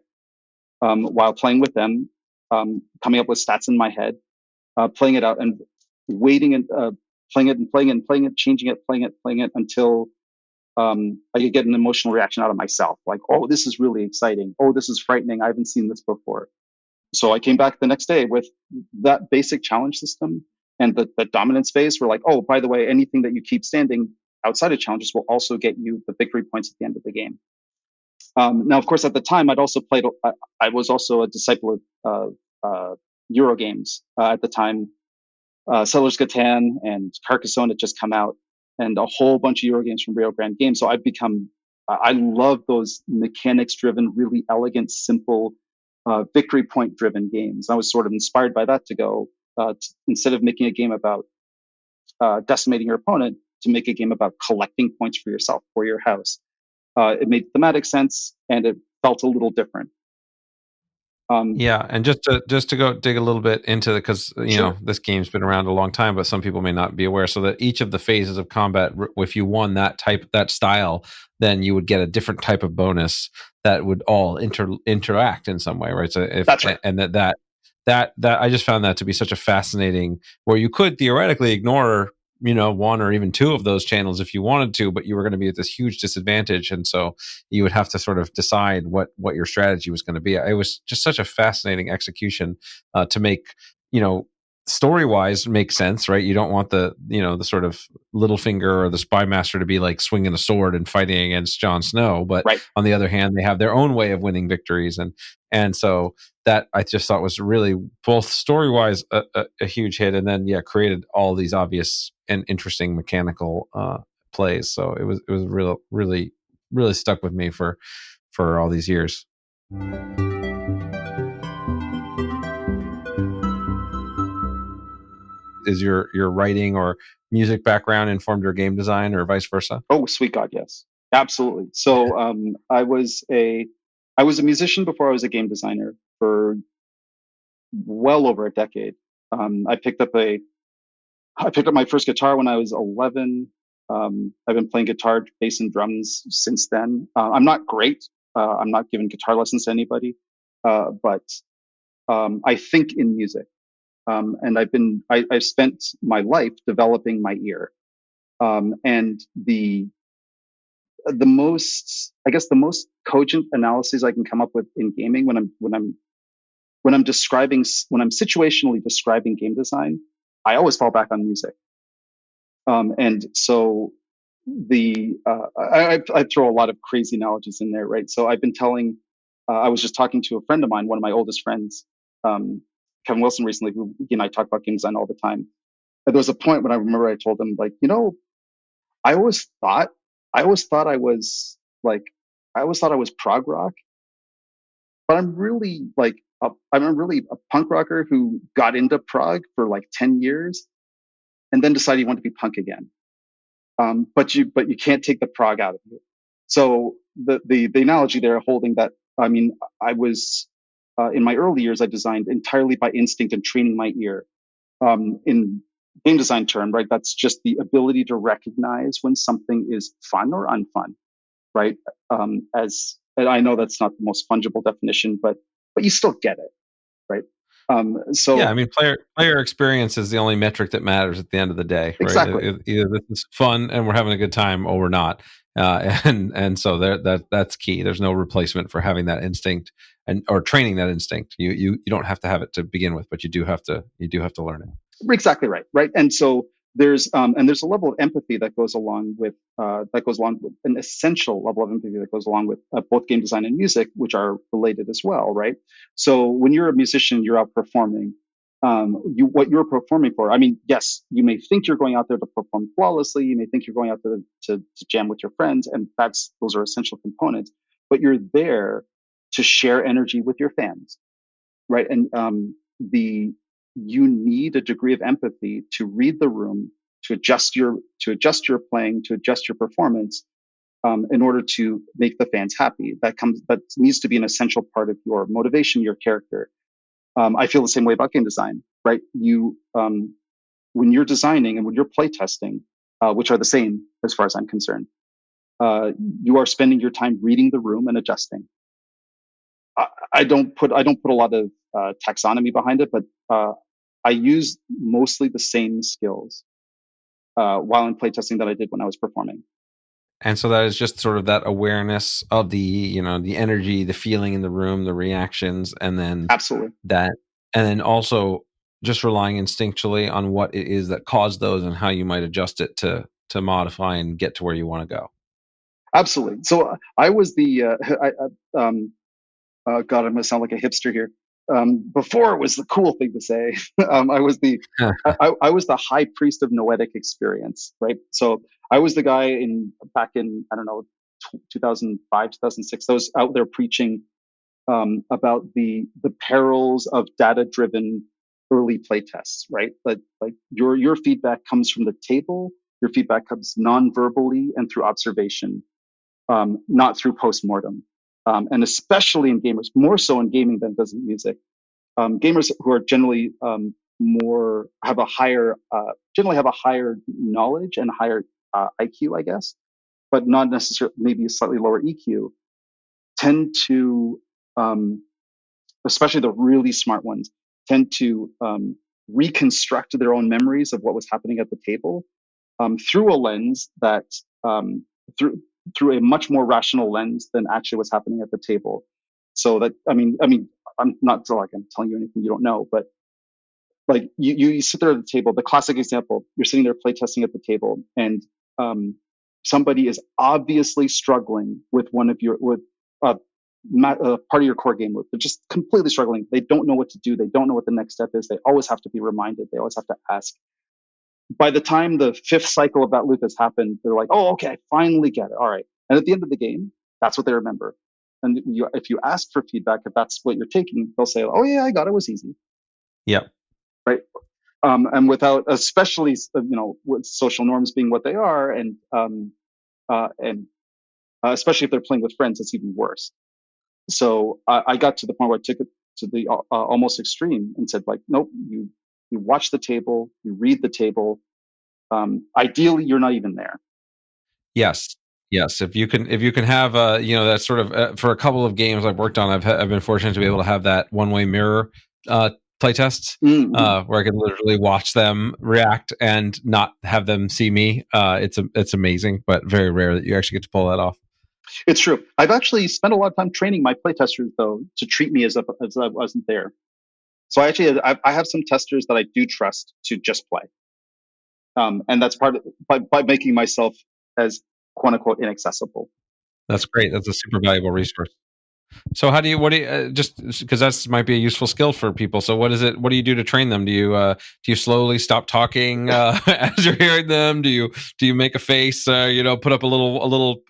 while playing with them, coming up with stats in my head, playing it out and waiting and playing it, changing it, playing it until I could get an emotional reaction out of myself. Like, oh, this is really exciting. Oh, this is frightening. I haven't seen this before. So I came back the next day with that basic challenge system and the dominance phase. We're like, oh, by the way, anything that you keep standing outside of challenges will also get you the victory points at the end of the game. Now, of course, at the time, I was also a disciple of Euro games at the time. Settlers Catan and Carcassonne had just come out, and a whole bunch of Euro games from Rio Grande Games. So I love those mechanics-driven, really elegant, simple, victory point-driven games. I was sort of inspired by that to go, instead of making a game about decimating your opponent, to make a game about collecting points for yourself, for your house. It made thematic sense, and it felt a little different. Yeah, and just to go dig a little bit into it, because Sure. this game's been around a long time, but some people may not be aware. So that each of the phases of combat, if you won that style, then you would get a different type of bonus that would all interact in some way, right? So That's right. And that I just found that to be such a fascinating, where you could theoretically ignore one or even two of those channels if you wanted to, but you were going to be at this huge disadvantage, and so you would have to sort of decide what your strategy was going to be. It was just such a fascinating execution to make story wise make sense, right? You don't want the sort of Littlefinger or the Spy Master to be like swinging a sword and fighting against Jon Snow, but Right. on the other hand, they have their own way of winning victories, and so that I just thought was really, both story wise, a huge hit, and then created all these obvious and interesting mechanical plays. So it was really stuck with me for all these years. Is your writing or music background informed your game design, or vice versa? Oh, sweet God, yes, absolutely. So I was a musician before I was a game designer for well over a decade. I picked up my first guitar when I was 11. I've been playing guitar, bass, and drums since then. I'm not great. I'm not giving guitar lessons to anybody, but I think in music. And I've spent my life developing my ear. And the most cogent analyses I can come up with in gaming when I'm situationally describing game design, I always fall back on music. And so I throw a lot of crazy analogies in there, right? So I was just talking to a friend of mine, one of my oldest friends, Kevin Wilson, recently, who he and I talk about game design all the time. And there was a point when I remember I told him, like, I always thought I was prog rock, but I'm really a punk rocker who got into prog for like 10 years and then decided he wanted to be punk again. But you can't take the prog out of you. So the analogy there, holding that, I mean, I was in my early years, I designed entirely by instinct and training my ear. In game design term, right? That's just the ability to recognize when something is fun or unfun, right? And I know that's not the most fungible definition, but you still get it, right? So yeah, I mean, player experience is the only metric that matters at the end of the day, right? Exactly. Either this is fun and we're having a good time, or we're not, and so that's key. There's no replacement for having that instinct or training that instinct. You don't have to have it to begin with, but you do have to learn it. Exactly right, right. And so there's a level of empathy that goes along with an essential level of empathy that goes along with both game design and music, which are related as well, right? So when you're a musician, you're out performing. What you're performing for. I mean, yes, you may think you're going out there to perform flawlessly. You may think you're going out there to jam with your friends, and those are essential components. But you're there to share energy with your fans, right? And you need a degree of empathy to read the room, to adjust your playing, to adjust your performance, in order to make the fans happy. That needs to be an essential part of your motivation, your character. I feel the same way about game design, right? When you're designing and when you're playtesting, which are the same as far as I'm concerned, you are spending your time reading the room and adjusting. I don't put a lot of taxonomy behind it, but I use mostly the same skills while in playtesting that I did when I was performing. And so that is just sort of that awareness of the energy, the feeling in the room, the reactions, and then absolutely and then also just relying instinctually on what it is that caused those and how you might adjust it to modify and get to where you want to go. Absolutely. So I was the God, I'm going to sound like a hipster here. before it was the cool thing to say. I was the I was the high priest of noetic experience, right? So I was the guy back in I don't know 2005, 2006. I was out there preaching about the perils of data-driven early playtests, right? Like your feedback comes from the table. Your feedback comes non-verbally and through observation, not through postmortem. And especially in gamers, more so in gaming than it does in music. Gamers who are generally generally have a higher knowledge and higher IQ, I guess, but not necessarily maybe a slightly lower EQ, tend to, especially the really smart ones, tend to reconstruct their own memories of what was happening at the table through a lens that through a much more rational lens than actually what's happening at the table. So that I mean, I'm not like I'm telling you anything you don't know, but like you sit there at the table. The classic example: you're sitting there playtesting at the table, and somebody is obviously struggling with part of your core game loop. They're just completely struggling. They don't know what to do. They don't know what the next step is. They always have to be reminded. They always have to ask. By the time the fifth cycle of that loop has happened, they're like, oh, okay, I finally get it. All right. And at the end of the game, that's what they remember. And if you ask for feedback, if that's what you're taking, they'll say, oh, yeah, I got it. It was easy. Yeah. Right. And without, especially, with social norms being what they are, and especially if they're playing with friends, it's even worse. So I got to the point where I took it to the almost extreme and said, like, nope, you watch the table, you read the table. Ideally, you're not even there. Yes. If you can have that sort of for a couple of games I've worked on, I've been fortunate to be able to have that one-way mirror playtests where I can literally watch them react and not have them see me. It's amazing, but very rare that you actually get to pull that off. It's true. I've actually spent a lot of time training my playtesters, though, to treat me as I wasn't there. So I have some testers that I do trust to just play. And that's part of by making myself as quote unquote inaccessible. That's great. That's a super valuable resource. So what do you just because that might be a useful skill for people. So what do you do to train them? Do you slowly stop talking as you're hearing them? Do you make a face? Put up a little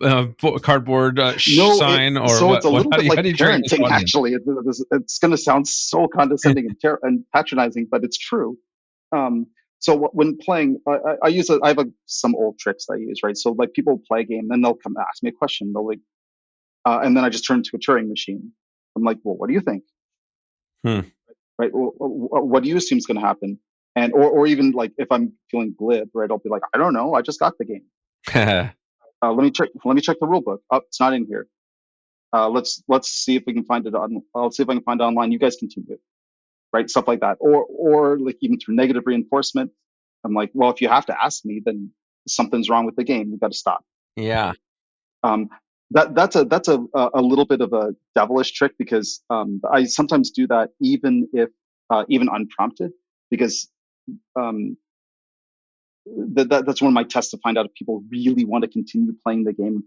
cardboard sign so it's a little bit like parenting. Actually, it's going to sound so condescending and patronizing, but it's true. So when playing, I have some old tricks that I use, right? So like people play a game, then they'll come ask me a question. They'll like, and then I just turn to a Turing machine. I'm like, well, what do you think? Right? Well, what do you assume is going to happen? And or even like if I'm feeling glib, right? I'll be like, I don't know. I just got the game. Let me check the rule book. Oh, it's not in here. Let's see if we can find it I'll see if I can find it online. You guys continue it. Right? Stuff like that. Or like even through negative reinforcement. I'm like, well, if you have to ask me, then something's wrong with the game. We've got to stop. Yeah. That's a little bit of a devilish trick because I sometimes do that even unprompted because that's one of my tests to find out if people really want to continue playing the game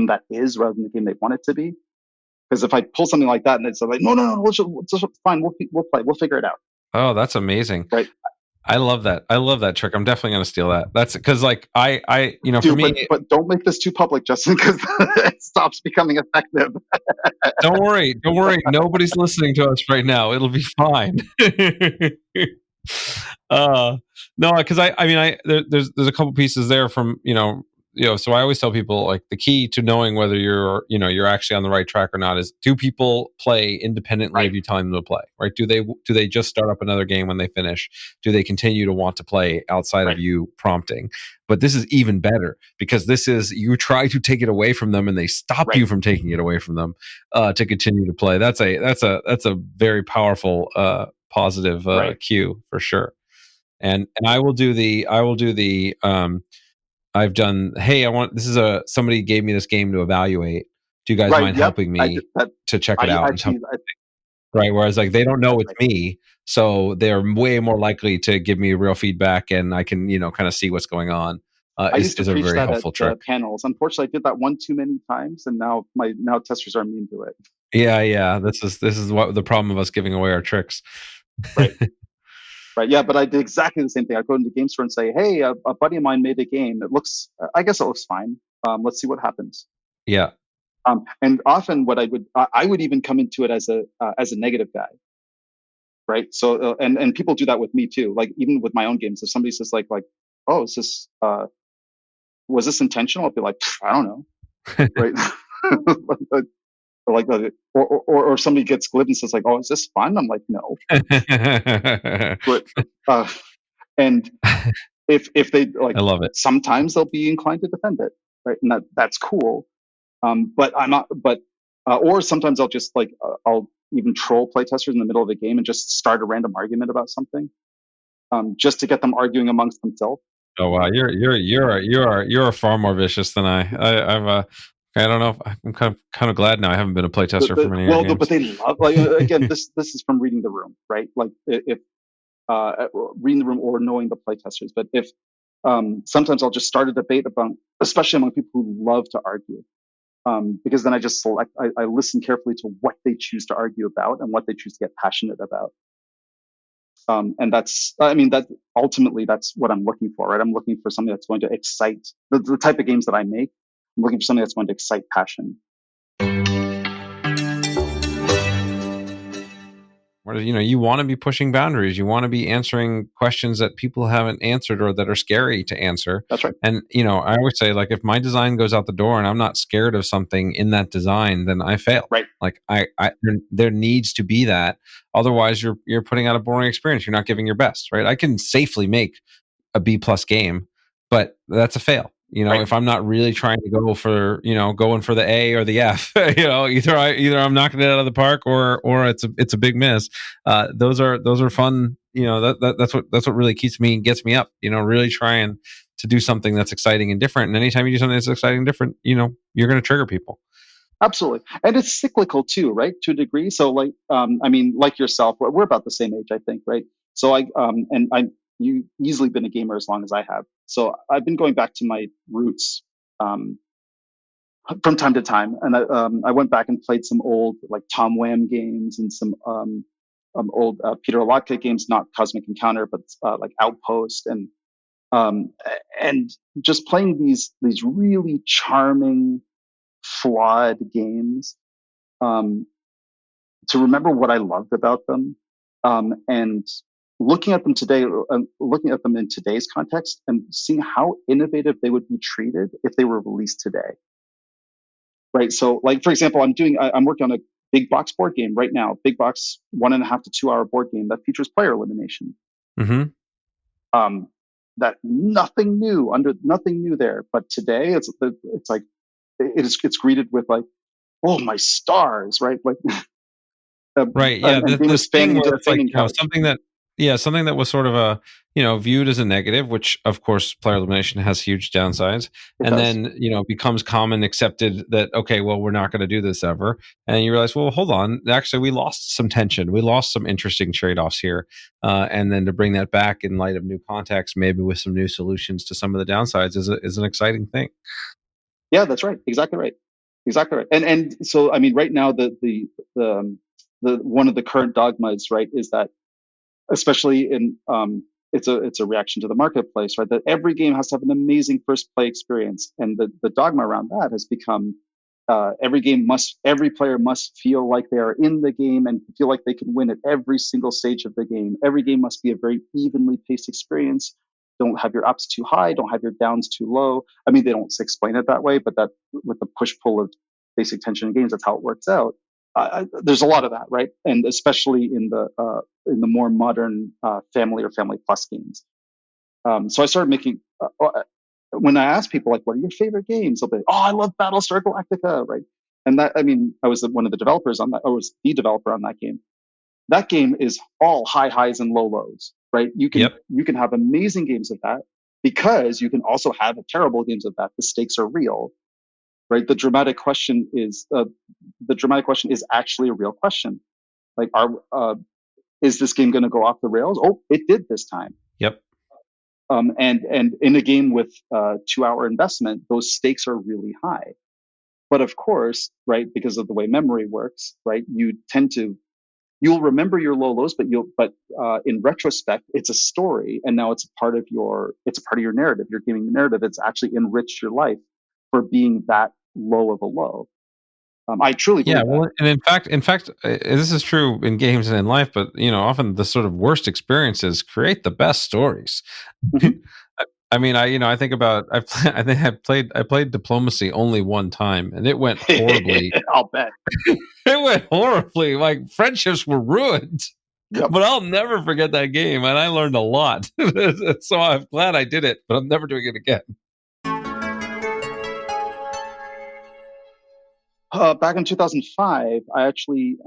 that is rather than the game they want it to be. Because if I pull something like that and it's like, no, it's fine, we'll play, we'll figure it out. Oh, that's amazing. Right. I love that trick. I'm definitely going to steal that. That's because like I for me, but don't make this too public, Justin, because it stops becoming effective. Don't worry. Nobody's listening to us right now. It'll be fine. No, because there's a couple pieces there from so I always tell people like the key to knowing whether you're actually on the right track or not is, do people play independently of you telling them to play, right? Do they just start up another game when they finish? Do they continue to want to play outside of you prompting? But this is even better because this is you try to take it away from them and they stop you from taking it away from them to continue to play. That's a very powerful positive cue for sure. And I will do the I've done, hey, somebody gave me this game to evaluate. Do you guys mind helping me to check it out? Right. Whereas like they don't know it's me. So they're way more likely to give me real feedback and I can, kind of see what's going on. I used to preach a very that helpful at trick. Panels. Unfortunately, I did that one too many times and now testers are immune to it. Yeah. This is what the problem of us giving away our tricks. Right. Right. Yeah, but I did exactly the same thing. I go into the game store and say, "Hey, a buddy of mine made a game. I guess it looks fine. Let's see what happens." Yeah. And often, I would even come into it as a negative guy, right? So, and people do that with me too. Like even with my own games, if somebody says like, "Oh, is this was this intentional?" I'll be like, "I don't know," right? Or somebody gets glib and says like, "Oh, is this fun?" I'm like, "No," but and if they like, I love it. sometimes they'll be inclined to defend it, right? And that's cool. But I'm not. But or sometimes I'll just like I'll even troll playtesters in the middle of a game and just start a random argument about something, just to get them arguing amongst themselves. Oh wow, you're far more vicious than I don't know. I'm kind of glad now. I haven't been a playtester for many games. But they love like again. This is from reading the room, right? Like if reading the room or knowing the playtesters. But if sometimes I'll just start a debate about, especially among people who love to argue, because then I just select. I listen carefully to what they choose to argue about and what they choose to get passionate about. And that ultimately that's what I'm looking for, right? I'm looking for something that's going to excite the type of games that I make. I'm looking for something that's going to excite passion. You want to be pushing boundaries. You want to be answering questions that people haven't answered or that are scary to answer. That's right. And, I always say, like, if my design goes out the door and I'm not scared of something in that design, then I fail. Right. Like there needs to be that. Otherwise you're putting out a boring experience. You're not giving your best, right? I can safely make a B+ game, but that's a fail. Right. If I'm not really trying to go for, going for the A or the F, either I'm knocking it out of the park or it's a big miss. Those are fun. That's what really gets me up. Really trying to do something that's exciting and different. And anytime you do something that's exciting and different, you're going to trigger people. Absolutely. And it's cyclical too, right? To a degree. So like, like yourself, we're about the same age, I think, right? So you've easily been a gamer as long as I have. So I've been going back to my roots, from time to time. And I went back and played some old like Tom Wham games and some, old Peter Lotka games, not Cosmic Encounter, but like Outpost and just playing these really charming, flawed games, to remember what I loved about them, and looking at them today, looking at them in today's context, and seeing how innovative they would be treated if they were released today. Right. So, like for example, I'm working on a big box board game right now. Big box 1.5 to 2 hour board game that features player elimination. Mm-hmm. That nothing new there, but today it's like it's greeted with like, oh my stars, right? Like, right, yeah, this thing where it's like something that was sort of viewed as a negative, which of course player elimination has huge downsides, then becomes common accepted that okay, well, we're not going to do this ever, and you realize, well, hold on, actually we lost some tension, we lost some interesting trade-offs here, and then to bring that back in light of new context, maybe with some new solutions to some of the downsides, is an exciting thing. Yeah, that's right. Exactly right. And so right now the one of the current dogmas, right, is that, especially in it's a reaction to the marketplace, right, that every game has to have an amazing first play experience, and the dogma around that has become every player must feel like they are in the game and feel like they can win at every single stage of the game. Every game must be a very evenly paced experience. Don't have your ups too high, don't have your downs too low. They don't explain it that way, but that with the push pull of basic tension in games, that's how it works out. There's a lot of that, right? And especially in the more modern family or family plus games. So I started making. When I ask people like, "What are your favorite games?" They'll be, "Oh, I love Battlestar Galactica," right? And that, I was one of the developers on that. I was the developer on that game. That game is all high highs and low lows, right? You can have amazing games of that, because you can also have terrible games of that. The stakes are real, right? The dramatic question is actually a real question. Like, is this game going to go off the rails? Oh, it did this time. Yep. And in a game with 2 hour investment, those stakes are really high. But of course, right, because of the way memory works, right, you'll remember your low lows, but in retrospect, it's a story, and now it's a part of your narrative, your gaming narrative. It's actually enriched your life for being that low of a low. I truly believe that. Well, and in fact, this is true in games and in life, but often the sort of worst experiences create the best stories. Mhm. I mean, I think about I think I played diplomacy only one time, and it went horribly. I'll bet. It went horribly. Like friendships were ruined. Yep. But I'll never forget that game, and I learned a lot. So I'm glad I did it, but I'm never doing it again. Back in 2005, I actually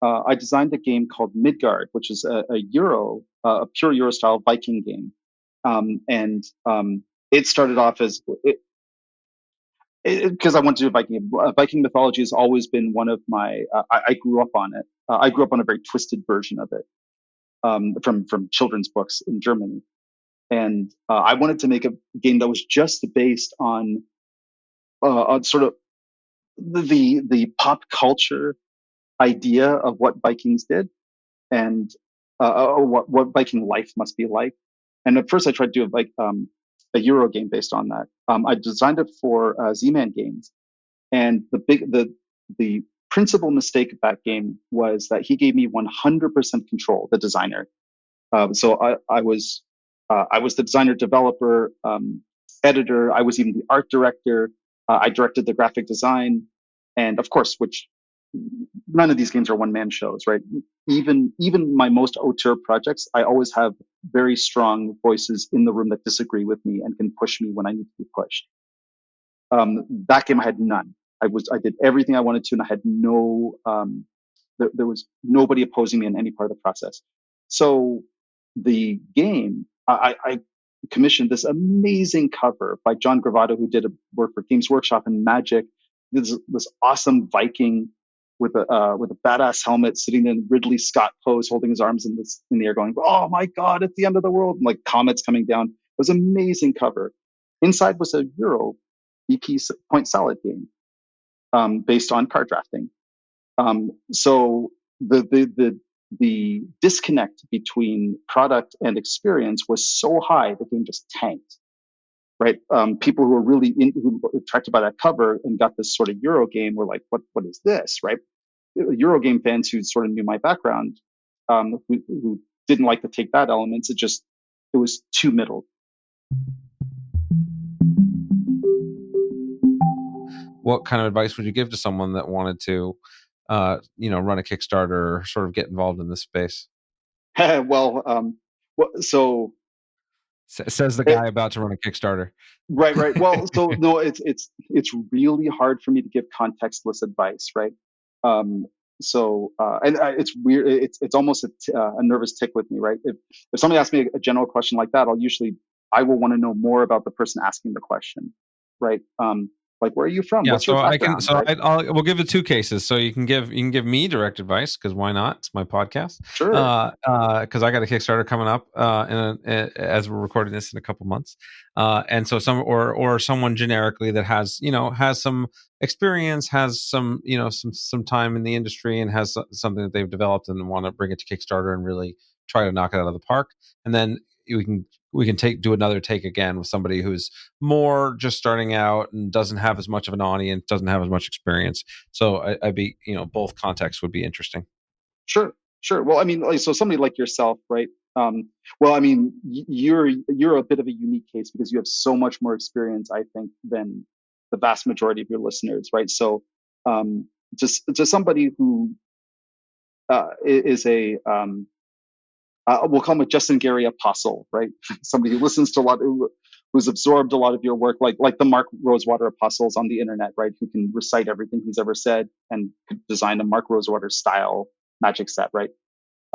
I designed a game called Midgard, which is a pure Euro style Viking game, and it started off as because I wanted to do Viking. Viking mythology has always been one of my. I grew up on it. I grew up on a very twisted version of it from children's books in Germany, and I wanted to make a game that was just based on sort of the pop culture idea of what Vikings did and what Viking life must be like. And at first, I tried to do a Euro game based on that. I designed it for Z-Man Games, and the principal mistake of that game was that he gave me 100% control, the designer. So I was the designer, developer, editor. I was even the art director. I directed the graphic design, and of course, which none of these games are one man shows, right? Even my most auteur projects, I always have very strong voices in the room that disagree with me and can push me when I need to be pushed. That game I had none. I did everything I wanted to, and I had there was nobody opposing me in any part of the process. So the game, I commissioned this amazing cover by John Gravato, who did work for Games Workshop and Magic. This awesome Viking with a badass helmet, sitting in Ridley Scott pose, holding his arms in the air, going, "Oh my God, it's the end of the world!" And like comets coming down. It was an amazing cover. Inside was a Euro EP point salad game based on card drafting. So the disconnect between product and experience was so high, the game just tanked. Right? People who were who were attracted by that cover and got this sort of Euro game were like, "What is this?" Right? Euro game fans who sort of knew my background, who didn't like to take that elements, it was too middle. What kind of advice would you give to someone that wanted to, run a Kickstarter or sort of get involved in this space? So Says the guy about to run a Kickstarter. Right. Well, so no, it's really hard for me to give contextless advice, right? It's weird. It's almost a nervous tick with me, right? If somebody asks me a general question like that, I will want to know more about the person asking the question, right? Like, where are you from? Yeah, What's your background? We'll give the two cases. So you can give me direct advice, because why not? It's my podcast. Sure. Because I got a Kickstarter coming up as we're recording this in a couple months, and so someone generically that has some experience, has some some time in the industry, and has something that they've developed and want to bring it to Kickstarter and really try to knock it out of the park, and then we can do another take again with somebody who's more just starting out and doesn't have as much of an audience, doesn't have as much experience. So I'd be, both contexts would be interesting. Sure. Well, I mean, so somebody like yourself, right? Well, I mean, you're a bit of a unique case because you have so much more experience, I think, than the vast majority of your listeners, right? So, just somebody who is we'll call him a Justin Gary apostle, right? Somebody who listens to who's absorbed a lot of your work, like the Mark Rosewater apostles on the internet, right? Who can recite everything he's ever said and could design a Mark Rosewater style magic set, right?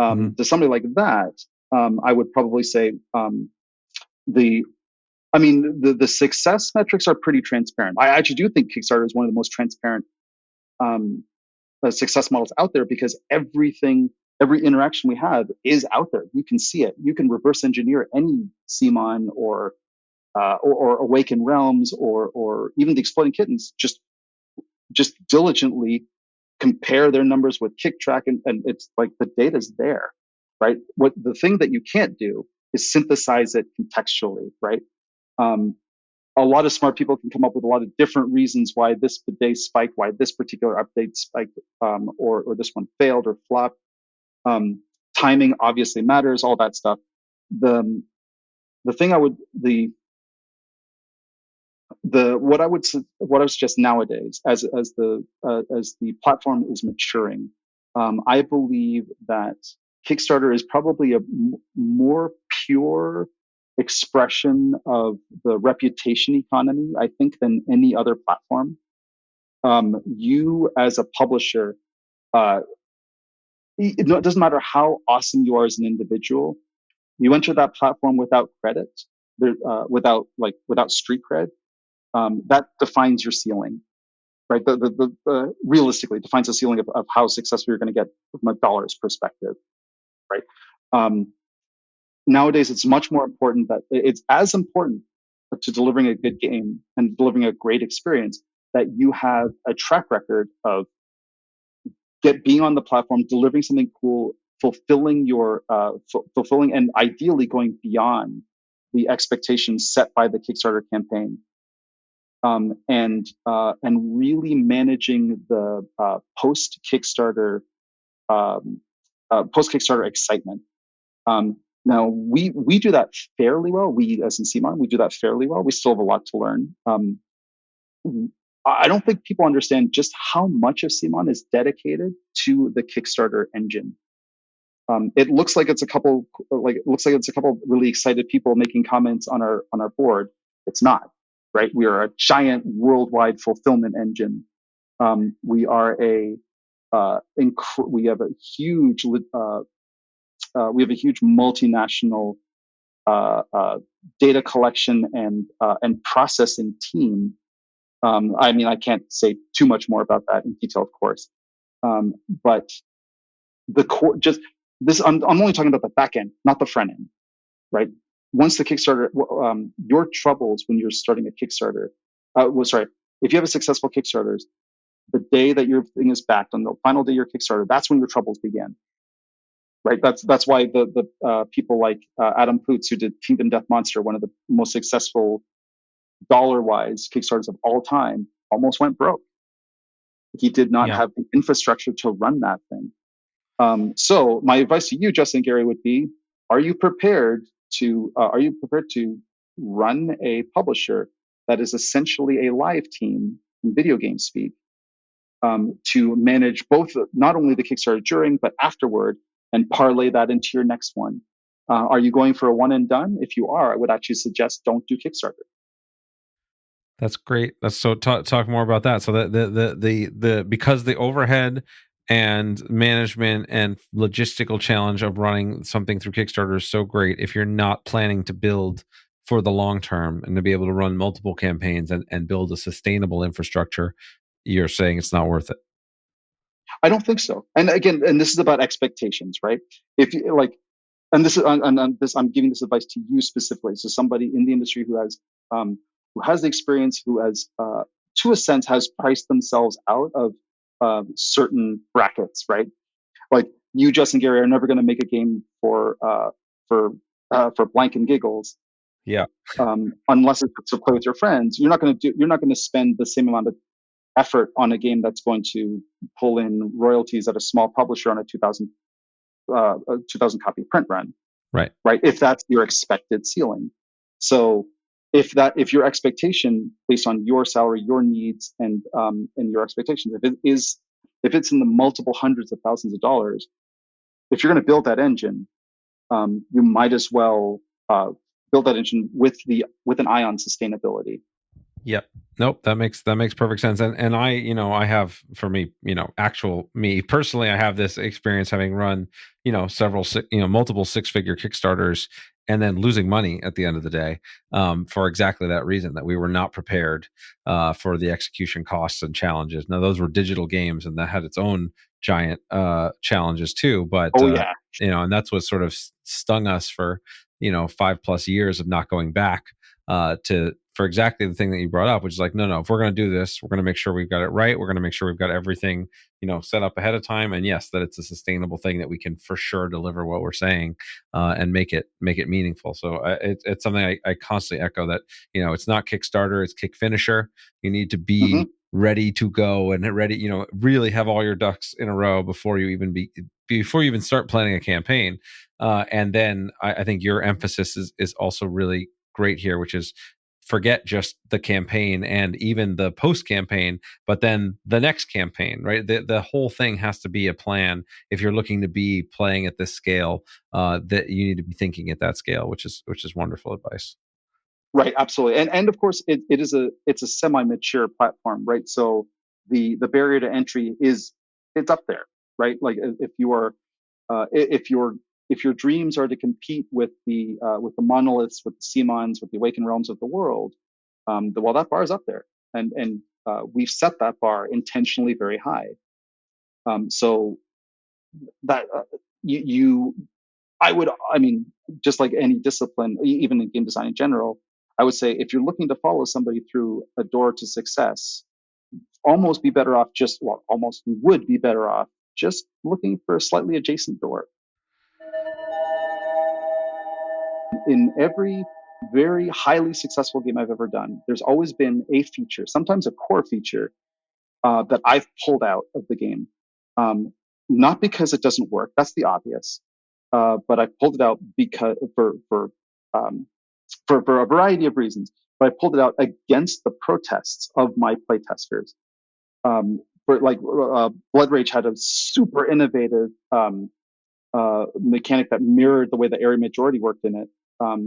To somebody like that, I would probably say the success metrics are pretty transparent. I actually do think Kickstarter is one of the most transparent success models out there, because every interaction we have is out there. You can see it. You can reverse engineer any CMON or Awaken Realms or even the Exploding Kittens just just diligently compare their numbers with KickTrack, and it's like the data's there, right? What the thing that you can't do is synthesize it contextually, right? A lot of smart people can come up with a lot of different reasons why this day spiked, why this particular update spiked, or this one failed or flopped. Timing obviously matters, all that stuff. The thing I would what I would suggest nowadays, as the platform is maturing, I believe that Kickstarter is probably a more pure expression of the reputation economy, I think, than any other platform. You as a publisher, it doesn't matter how awesome you are as an individual, you enter that platform without credit, without street cred. That defines your ceiling, right? Realistically defines the ceiling of how successful you're going to get from a dollar's perspective, right? Nowadays, it's much more important that it's as important to delivering a good game and delivering a great experience that you have a track record of being on the platform, delivering something cool, fulfilling and ideally going beyond the expectations set by the Kickstarter campaign. And really managing the post Kickstarter excitement. Now we do that fairly well. We as in CMON, we do that fairly well. We still have a lot to learn. I don't think people understand just how much of CMON is dedicated to the Kickstarter engine. It looks like it's a couple really excited people making comments on our board. It's not. Right, we are a giant worldwide fulfillment engine. We are we have a huge multinational data collection and processing team. I mean, I can't say too much more about that in detail, of course. But the core, just this, I'm only talking about the back end, not the front end, right? Once the Kickstarter, your troubles when you're starting a Kickstarter, if you have a successful Kickstarter, the day that your thing is backed, on the final day of your Kickstarter, that's when your troubles begin, right? That's why the people like Adam Poots, who did Kingdom Death Monster, one of the most successful dollar-wise Kickstarters of all time, almost went broke. He did not have the infrastructure to run that thing. So my advice to you, Justin, Gary, would be: Are you prepared to run a publisher that is essentially a live team in video game speak, to manage both not only the Kickstarter during but afterward, and parlay that into your next one? Are you going for a one and done? If you are, I would actually suggest don't do Kickstarter. That's great. That's so talk more about that. So the because the overhead and management and logistical challenge of running something through Kickstarter is so great. If you're not planning to build for the long term and to be able to run multiple campaigns and build a sustainable infrastructure, you're saying it's not worth it. I don't think so. And again, this is about expectations, right? If you like, and this is, I'm giving this advice to you specifically. So somebody in the industry who has the experience, who has, to a sense, has priced themselves out of certain brackets, right? Like you, Justin, Gary, are never going to make a game for blank and giggles. Yeah. Unless it's to play with your friends, you're not going to spend the same amount of effort on a game that's going to pull in royalties at a small publisher on a 2,000 copy print run. Right. If that's your expected ceiling. So if your expectation based on your salary, your needs, and your expectations, if it's in the multiple hundreds of thousands of dollars, if you're going to build that engine, you might as well build that engine with an eye on sustainability. Yep. Nope. That makes perfect sense. And I have, for me, actual me personally, I have this experience having run, several, multiple 6-figure Kickstarters and then losing money at the end of the day, for exactly that reason, that we were not prepared for the execution costs and challenges. Now, those were digital games and that had its own giant challenges too. But, and that's what sort of stung us for, 5+ years of not going back. for exactly the thing that you brought up, which is like, no, if we're going to do this, we're going to make sure we've got it right. We're going to make sure we've got everything, set up ahead of time. And yes, that it's a sustainable thing that we can for sure deliver what we're saying, and make it meaningful. So it's something I constantly echo, that, it's not Kickstarter, it's kick finisher. You need to be ready to go and ready, really have all your ducks in a row before you even start planning a campaign. And then I think your emphasis is also really great here, which is forget just the campaign and even the post campaign, but then the next campaign, right? The whole thing has to be a plan. If you're looking to be playing at this scale, that you need to be thinking at that scale, which is wonderful advice. Right, absolutely, and of course it's a semi-mature platform, right? So the barrier to entry it's up there, right? Like if your dreams are to compete with the monoliths, with the Simons, with the awakened realms of the world, that bar is up there, and we've set that bar intentionally very high. So that just like any discipline, even in game design in general, I would say if you're looking to follow somebody through a door to success, you would be better off just looking for a slightly adjacent door. In every very highly successful game I've ever done, there's always been a feature, sometimes a core feature, that I've pulled out of the game. Not because it doesn't work, that's the obvious, but I pulled it out because for a variety of reasons. But I pulled it out against the protests of my playtesters. Blood Rage had a super innovative mechanic that mirrored the way the area majority worked in it. I've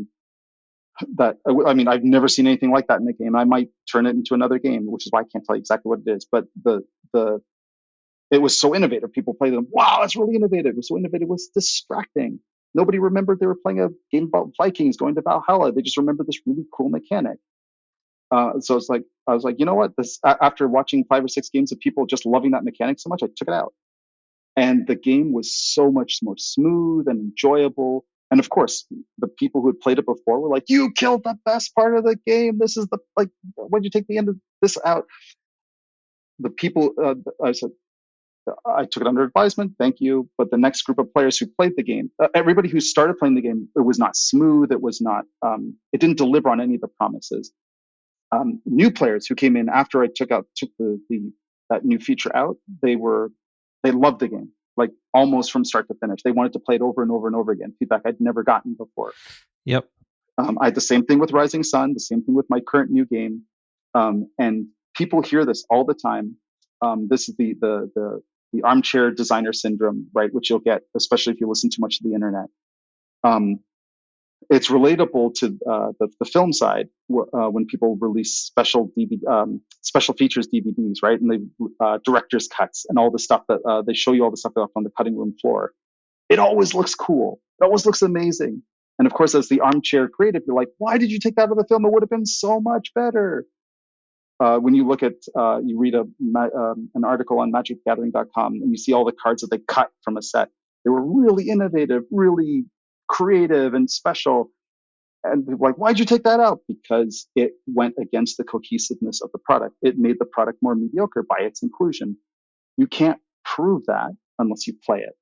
never seen anything like that in the game. I might turn it into another game, which is why I can't tell you exactly what it is. But it was so innovative. People played them. Wow, that's really innovative. It was so innovative. It was distracting. Nobody remembered they were playing a game about Vikings going to Valhalla. They just remembered this really cool mechanic. So it's like, I was like, you know what? After watching 5 or 6 games of people just loving that mechanic so much, I took it out. And the game was so much more smooth and enjoyable. And of course, the people who had played it before were like, you killed the best part of the game. This is why'd you take the end of this out? The people, I said, I took it under advisement. Thank you. But the next group of players who played the game, everybody who started playing the game, it was not smooth. It was not, it didn't deliver on any of the promises. New players who came in after I took that new feature out, they loved the game, like almost from start to finish. They wanted to play it over and over and over again. Feedback I'd never gotten before. Yep. I had the same thing with Rising Sun, the same thing with my current new game. And people hear this all the time. This is the armchair designer syndrome, right? Which you'll get, especially if you listen too much to the internet. It's relatable to the film side when people release special features DVDs, right? And they director's cuts and all the stuff that they show you all the stuff on the cutting room floor. It always looks cool. It always looks amazing. And of course, as the armchair creative, you're like, why did you take that out of the film? It would have been so much better. When you look at, you read an article on magicgathering.com and you see all the cards that they cut from a set. They were really innovative, really creative and special. And people are like, why'd you take that out? Because it went against the cohesiveness of the product. It made the product more mediocre by its inclusion. You can't prove that unless you play it,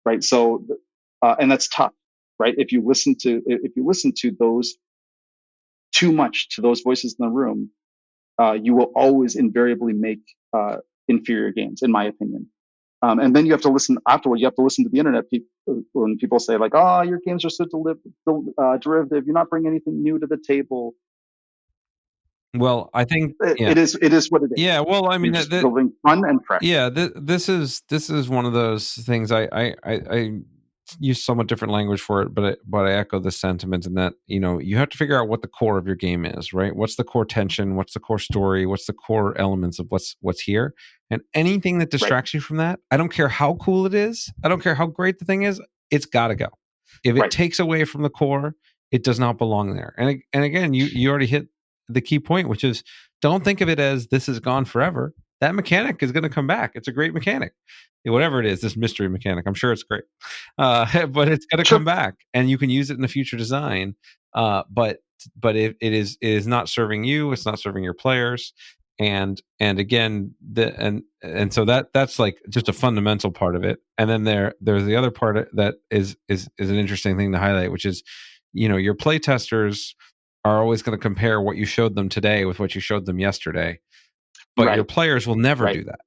right? So, and that's tough, right? If you listen to those too much to those voices in the room, you will always invariably make inferior games, in my opinion. And then you have to listen afterward. You have to listen to the internet when people say like, "Oh, your games are so derivative. You're not bringing anything new to the table." Well, I think it is what it is. Yeah. Well, I mean, building fun and fresh. Yeah. This is one of those things. I use somewhat different language for it, but I echo the sentiment in that, you have to figure out what the core of your game is, right? What's the core tension? What's the core story? What's the core elements of what's here? And anything that distracts you from that, I don't care how cool it is. I don't care how great the thing is. It's got to go. If it takes away from the core, it does not belong there. And again, you already hit the key point, which is don't think of it as this is gone forever. That mechanic is going to come back. It's a great mechanic. Whatever it is, this mystery mechanic, I'm sure it's great. But it's going to come back and you can use it in a future design. But it is not serving you. It's not serving your players. And again, so that's like just a fundamental part of it. And then there's the other part that is an interesting thing to highlight, which is, your play testers are always going to compare what you showed them today with what you showed them yesterday, but your players will never do that.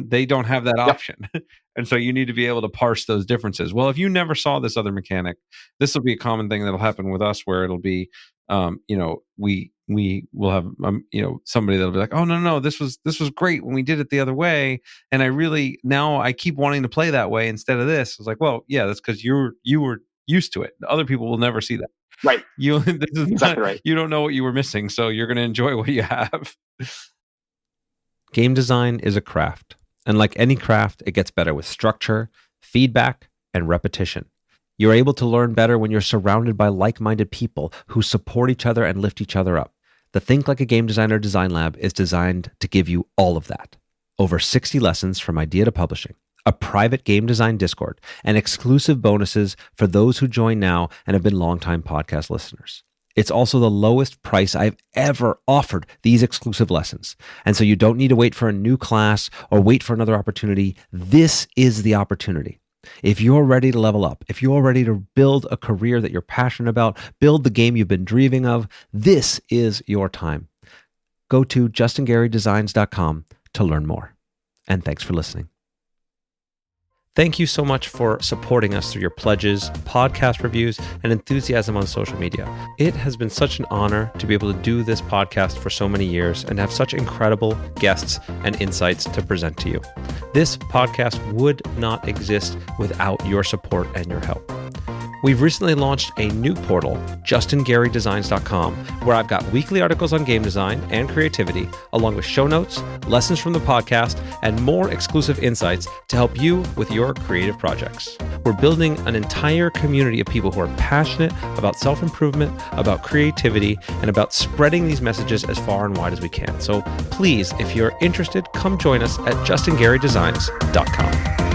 They don't have that option. And so you need to be able to parse those differences. Well, if you never saw this other mechanic, this will be a common thing that'll happen with us, where it'll be, we will have, somebody that'll be like, oh, no, this was great when we did it the other way. And now I keep wanting to play that way instead of this. It's like, well, yeah, that's because you were used to it. Other people will never see that. Right. This is exactly right. You don't know what you were missing, so you're going to enjoy what you have. Game design is a craft. And like any craft, it gets better with structure, feedback, and repetition. You're able to learn better when you're surrounded by like-minded people who support each other and lift each other up. The Think Like a Game Designer Design Lab is designed to give you all of that. Over 60 lessons from idea to publishing, a private game design Discord, and exclusive bonuses for those who join now and have been longtime podcast listeners. It's also the lowest price I've ever offered these exclusive lessons. And so you don't need to wait for a new class or wait for another opportunity. This is the opportunity. If you're ready to level up, if you're ready to build a career that you're passionate about, build the game you've been dreaming of, this is your time. Go to justingarydesigns.com to learn more. And thanks for listening. Thank you so much for supporting us through your pledges, podcast reviews, and enthusiasm on social media. It has been such an honor to be able to do this podcast for so many years and have such incredible guests and insights to present to you. This podcast would not exist without your support and your help. We've recently launched a new portal, justingarydesigns.com, where I've got weekly articles on game design and creativity, along with show notes, lessons from the podcast, and more exclusive insights to help you with your creative projects. We're building an entire community of people who are passionate about self-improvement, about creativity, and about spreading these messages as far and wide as we can. So please, if you're interested, come join us at justingarydesigns.com.